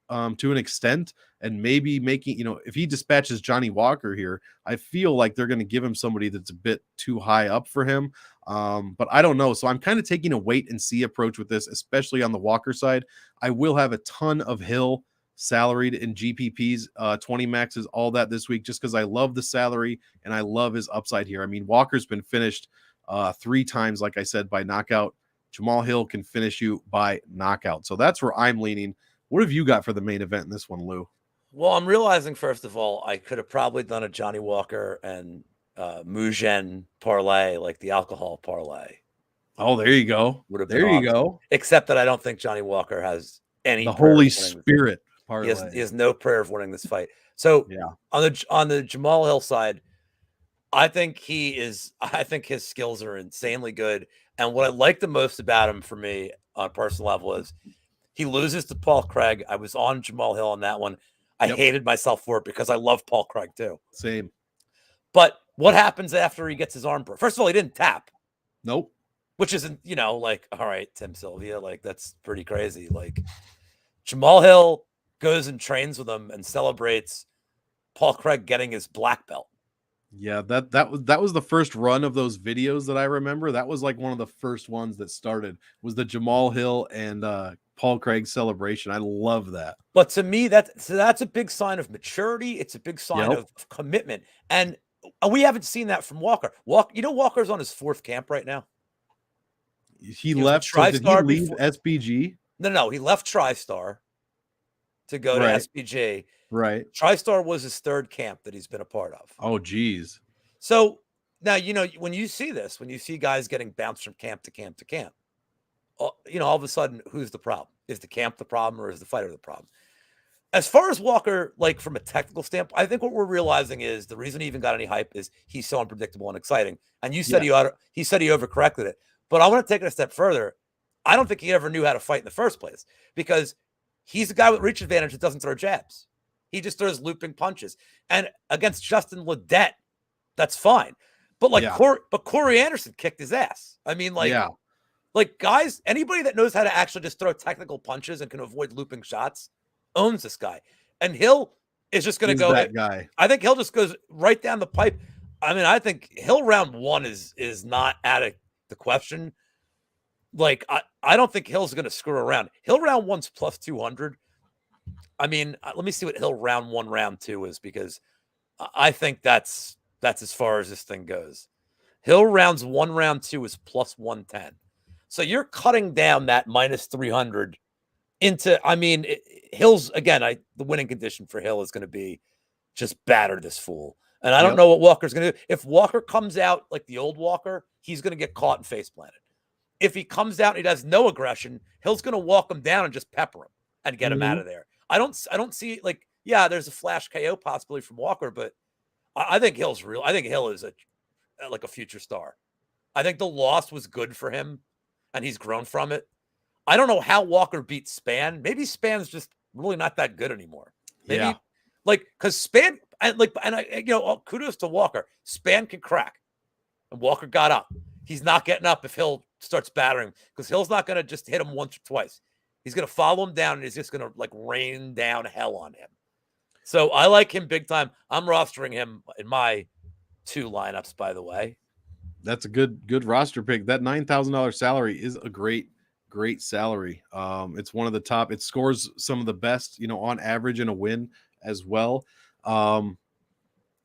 to an extent, and maybe making, if he dispatches Johnny Walker here, I feel like they're going to give him somebody that's a bit too high up for him. But I don't know. So I'm kind of taking a wait and see approach with this, especially on the Walker side. I will have a ton of Hill salaried in GPPs, 20 maxes, all that this week, just because I love the salary and I love his upside here. I mean, Walker's been finished 3 times, like I said, by knockout. Jamal Hill can finish you by knockout. So that's where I'm leaning. What have you got for the main event in this one, Lou? Well, I'm realizing, first of all, I could have probably done a Johnny Walker and Mugen parlay, like the alcohol parlay. Oh, there you go. Would have there you go. Except that I don't think Johnny Walker has any. The Holy Spirit parlay. He has no prayer of winning this fight. So yeah, on the Jamal Hill side, I think his skills are insanely good. And what I like the most about him, for me on a personal level, is he loses to Paul Craig. I was on Jamal Hill on that one. I hated myself for it because I love Paul Craig too. Same. But what happens after he gets his arm broke? First of all, he didn't tap. Nope. Which isn't, like, all right, Tim Sylvia, like, that's pretty crazy. Like, Jamal Hill goes and trains with him and celebrates Paul Craig getting his black belt. Yeah, that was the first run of those videos that I remember. That was like one of the first ones that started, was the Jamal Hill and Paul Craig celebration. I love that. But to me, that's a big sign of maturity. It's a big sign of commitment. And we haven't seen that from Walker. Walker's on his 4th camp right now. He left. So did he leave SBG? No. He left TriStar to go to SBG. Right. TriStar was his 3rd camp that he's been a part of. Oh, geez. So now, when you see this, when you see guys getting bounced from camp to camp to camp, all of a sudden, who's the problem? Is the camp the problem, or is the fighter the problem? As far as Walker, like from a technical standpoint, I think what we're realizing is the reason he even got any hype is he's so unpredictable and exciting. And you said he overcorrected it. But I want to take it a step further. I don't think he ever knew how to fight in the first place, because he's a guy with reach advantage that doesn't throw jabs. He just throws looping punches. And against Justin Ledet, that's fine. But Corey Anderson kicked his ass. I mean, like guys, anybody that knows how to actually just throw technical punches and can avoid looping shots owns this guy. And Hill is just going to go. That guy. I think Hill just goes right down the pipe. I mean, I think Hill round 1 is not out of the question. Like, I don't think Hill's going to screw around. Hill round 1's plus 200. I mean, let me see what Hill round 1, round 2 is, because I think that's as far as this thing goes. Hill rounds 1, round 2 is plus 110. So you're cutting down that minus 300 Hill's again. The winning condition for Hill is going to be just batter this fool. And I don't know what Walker's going to do. If Walker comes out like the old Walker, he's going to get caught and face planted. If he comes out and he has no aggression, Hill's going to walk him down and just pepper him and get him out of there. I don't see like, yeah, there's a flash KO possibly from Walker, but I think Hill's real. I think Hill is a future star. I think the loss was good for him and he's grown from it. I don't know how Walker beat Span. Maybe Span's just really not that good anymore. Maybe because Span kudos to Walker. Span can crack, and Walker got up. He's not getting up if Hill starts battering because Hill's not going to just hit him once or twice. He's going to follow him down and he's just going to like rain down hell on him. So I like him big time. I'm rostering him in my 2 lineups, by the way. That's a good roster pick. That $9,000 salary is a great salary. It's one of the top. It scores some of the best, on average in a win as well. I'm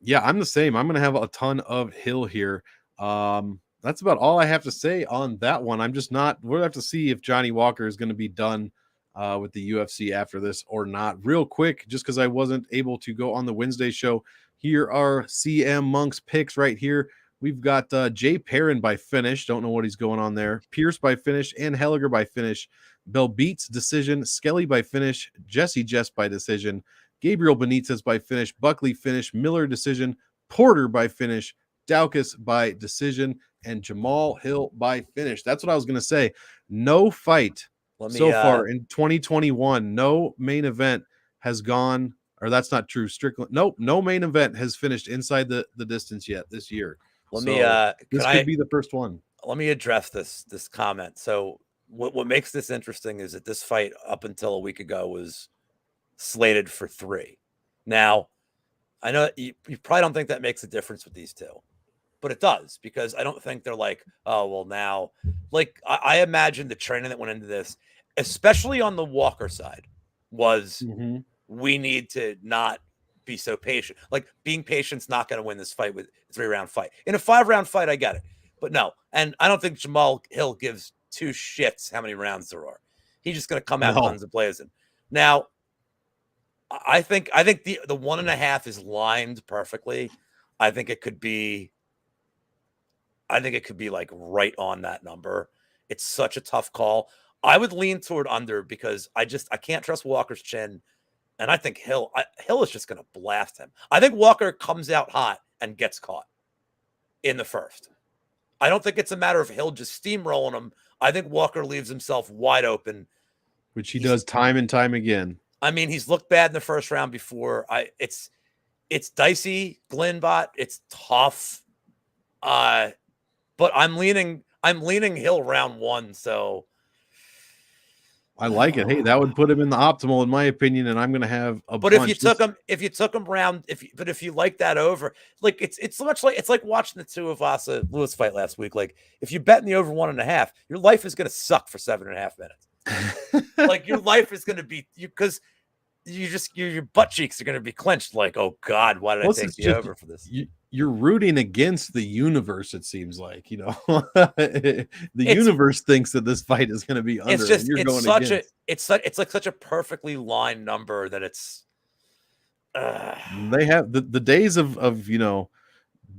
the same. I'm going to have a ton of Hill here. That's about all I have to say on that one. I'm just not. We'll have to see if Johnny Walker is going to be done with the UFC after this or not. Real quick, just because I wasn't able to go on the Wednesday show, here are CM Monk's picks right here. We've got Jay Perrin by finish. Don't know what he's going on there. Pierce by finish and Heliger by finish. Bell Beats decision. Skelly by finish. Jsp by decision. Gabriel Benitez by finish. Buckley finish. Miller decision. Porter by finish. Daukaus by decision. And Jamal Hill by finish. That's what I was going to say. No fight far in 2021. No main event has gone, or that's not true. Strickland. Nope. No main event has finished inside the distance yet this year. This could be the first one. Let me address this comment. So what makes this interesting is that this fight up until a week ago was slated for 3. Now, I know you probably don't think that makes a difference with these two, but it does, because I don't think they're like, oh, well, now, like I imagine the training that went into this, especially on the Walker side, was we need to not be so patient. Like being patient's not going to win this fight with a 3-round fight. In a 5-round fight, I get it, but no. And I don't think Jamal Hill gives 2 shits how many rounds there are. He's just going to come out guns blazing. Now, I think the 1.5 is lined perfectly. I think it could be like right on that number. It's such a tough call. I would lean toward under because I can't trust Walker's chin. And I think Hill is just going to blast him. I think Walker comes out hot and gets caught in the first. I don't think it's a matter of Hill just steamrolling him. I think Walker leaves himself wide open. Which he does time and time again. I mean, he's looked bad in the first round before. It's dicey, Glenbot. It's tough. But I'm leaning Hill round 1, so I like it. Hey, that would put him in the optimal, in my opinion, and I'm going to have a. But if you took him round, if you like that over, like it's so much like it's like watching the Tuivasa Lewis fight last week. Like if you bet in the over 1.5, your life is going to suck for 7.5 minutes. Like your life is going to be because your butt cheeks are going to be clenched. Like, oh God, why did I take the over for this? You're rooting against the universe. It seems like, the universe thinks that this fight is going to be under. It's just, it's like such a perfectly lined number that it's. They have the days of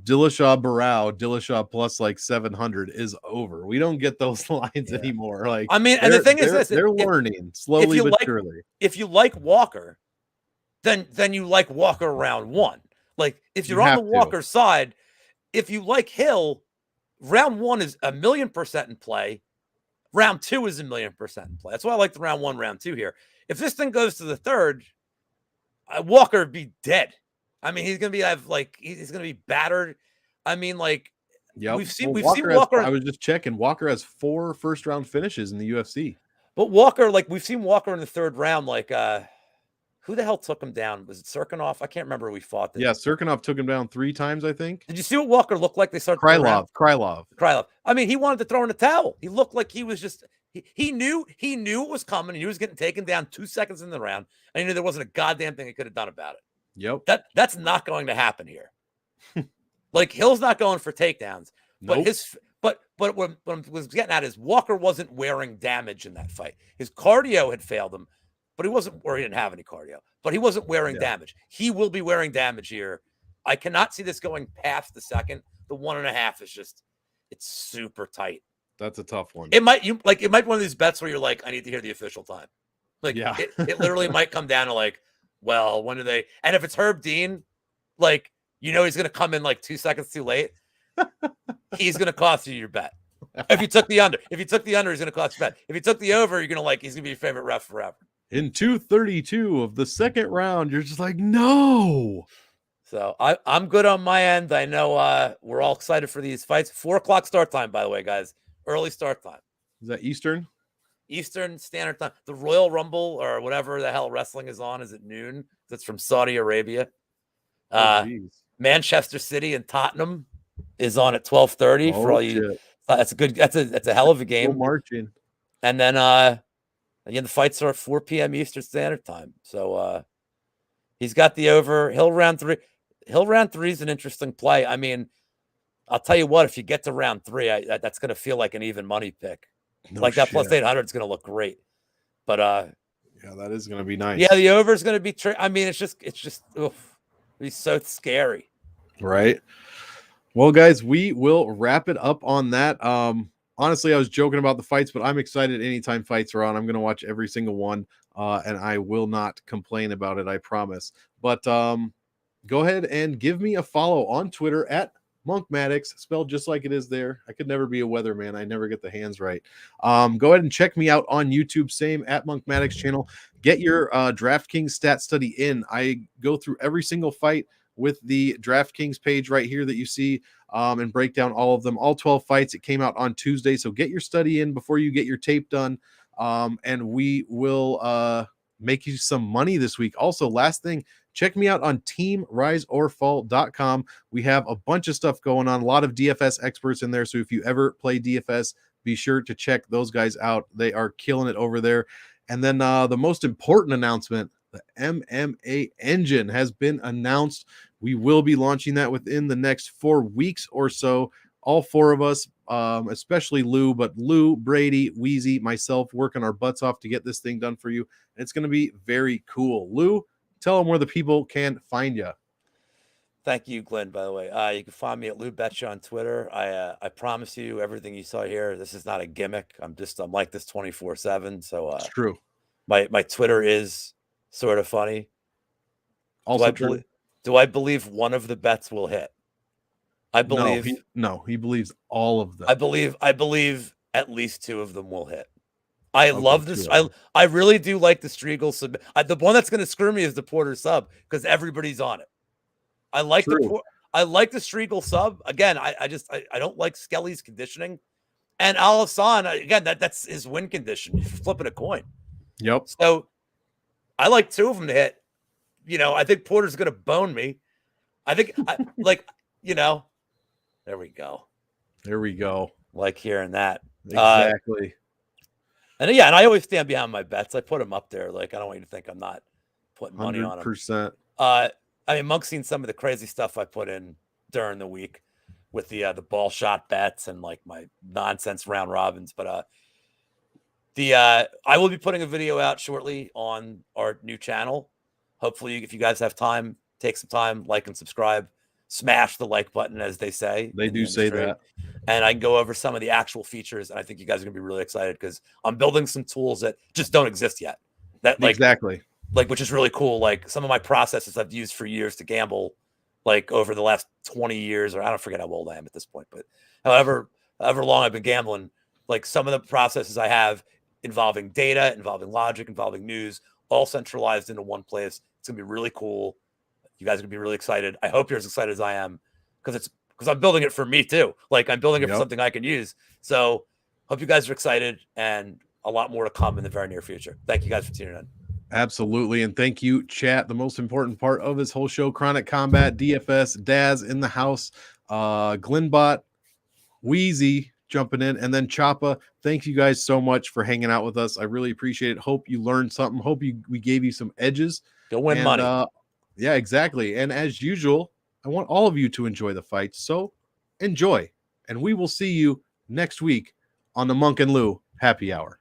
Dillashaw Barao, Dillashaw plus like 700 is over. We don't get those lines anymore. Like, I mean, and the thing is this: they're learning slowly but surely. If you like Walker, then you like Walker round 1. Like if you're on the Walker side, if you like Hill, round 1 is 1,000,000% in play. Round 2 is 1,000,000% in play. That's why I like the round 1, round 2 here. If this thing goes to the third, Walker would be dead. I mean, he's gonna be battered. I mean, like we've seen Walker. I was just checking. Walker has 4 first-round finishes in the UFC. But Walker, like we've seen Walker in the 3rd round, like who the hell took him down? Was it Serkinov? I can't remember who we fought. Yeah, Serkinov took him down 3 times, I think. Did you see what Walker looked like? They started Krylov. I mean, he wanted to throw in the towel. He looked like he was just he knew it was coming. He was getting taken down 2 seconds in the round, and he knew there wasn't a goddamn thing he could have done about it. Yep. That's not going to happen here. Like Hill's not going for takedowns. But what I was getting at is Walker wasn't wearing damage in that fight. His cardio had failed him, but he didn't have any cardio, but he wasn't wearing damage. He will be wearing damage here. I cannot see this going past the second. The 1.5 is it's super tight. That's a tough one. It might be one of these bets where you're like, I need to hear the official time. It literally might come down to well, when do they? And if it's Herb Dean, he's going to come in 2 seconds too late. He's going to cost you your bet. If you took the under, he's going to cost you bet. If you took the over, you're going to he's going to be your favorite ref forever. In 2:32 of the second round, you're just no. So I'm good on my end. I know we're all excited for these fights. 4:00 start time, by the way, guys. Early start time. Is that Eastern? Eastern Standard Time. The Royal Rumble or whatever the hell wrestling is on is at noon. That's from Saudi Arabia. Manchester City and Tottenham is on at 12:30 for all you. That's a hell of a game. Marching. And then again, the fights are at 4 p.m. Eastern Standard Time. So he's got the over. Hill round 3. Hill round 3 is an interesting play. I mean, I'll tell you what, if you get to round 3, that's going to feel like an even money pick. That plus 800 is going to look great. But that is going to be nice. Yeah, the over is going to be I mean, it's just oof. It's so scary. Right. Well, guys, we will wrap it up on that. Honestly, I was joking about the fights, but I'm excited anytime fights are on. I'm going to watch every single one, and I will not complain about it, I promise. But go ahead and give me a follow on Twitter at MonkMMATics, spelled just like it is there. I could never be a weatherman. I never get the hands right. Go ahead and check me out on YouTube, same at MonkMMATics channel. Get your DraftKings stat study in. I go through every single fight with the DraftKings page right here that you see and break down all of them, all 12 fights. It came out on Tuesday, so get your study in before you get your tape done, and we will make you some money this week. Also, last thing, check me out on teamriseorfall.com. We have a bunch of stuff going on, a lot of DFS experts in there, so if you ever play DFS, be sure to check those guys out. They are killing it over there. And then the most important announcement, the MMA engine has been announced. We will be launching that within the next 4 weeks or so. All 4 of us, especially Lou, but Lou, Brady, Wheezy, myself, working our butts off to get this thing done for you. And it's going to be very cool. Lou, tell them where the people can find you. Thank you, Glenn, by the way. You can find me at Lou Betya on Twitter. I promise you everything you saw here, this is not a gimmick. I'm like this 24/7. So it's true. My Twitter is sort of funny. Also, do I believe one of the bets will hit? I believe he believes all of them. I believe at least 2 of them will hit. I love this. I really do like the Streagle sub. The one that's going to screw me is the Porter sub because everybody's on it. I like the Streagle sub. Again, I don't like Skelly's conditioning. And Hassan, again, that's his win condition. You're flipping a coin. Yep. So I like 2 of them to hit. I think Porter's going to bone me. I think there we go. There we go. Like hearing that. Exactly. And I always stand behind my bets. I put them up there. I don't want you to think I'm not putting money on them. 100%. I mean, Monk's seen some of the crazy stuff I put in during the week with the ball shot bets and my nonsense round robins. But I will be putting a video out shortly on our new channel. Hopefully, if you guys have time, take some time, like and subscribe, smash the like button, as they say. They do say that. And I can go over some of the actual features. And I think you guys are going to be really excited because I'm building some tools that just don't exist yet. Exactly. Which is really cool. Some of my processes I've used for years to gamble, over the last 20 years, or I don't forget how old I am at this point, but however long I've been gambling, some of the processes I have involving data, involving logic, involving news, all centralized into one place. It's going to be really cool. You guys are going to be really excited. I hope you're as excited as I am because I'm building it for me too. I'm building it for something I can use. So hope you guys are excited and a lot more to come in the very near future. Thank you guys for tuning in. Absolutely. And thank you, chat. The most important part of this whole show, Chronic Combat, DFS, Daz in the house, Glenbot, Wheezy jumping in, and then Choppa. Thank you guys so much for hanging out with us. I really appreciate it. Hope you learned something. Hope we gave you some edges. Go win money. Yeah, exactly. And as usual, I want all of you to enjoy the fight. So enjoy. and we will see you next week on the Monk and Lou Happy Hour.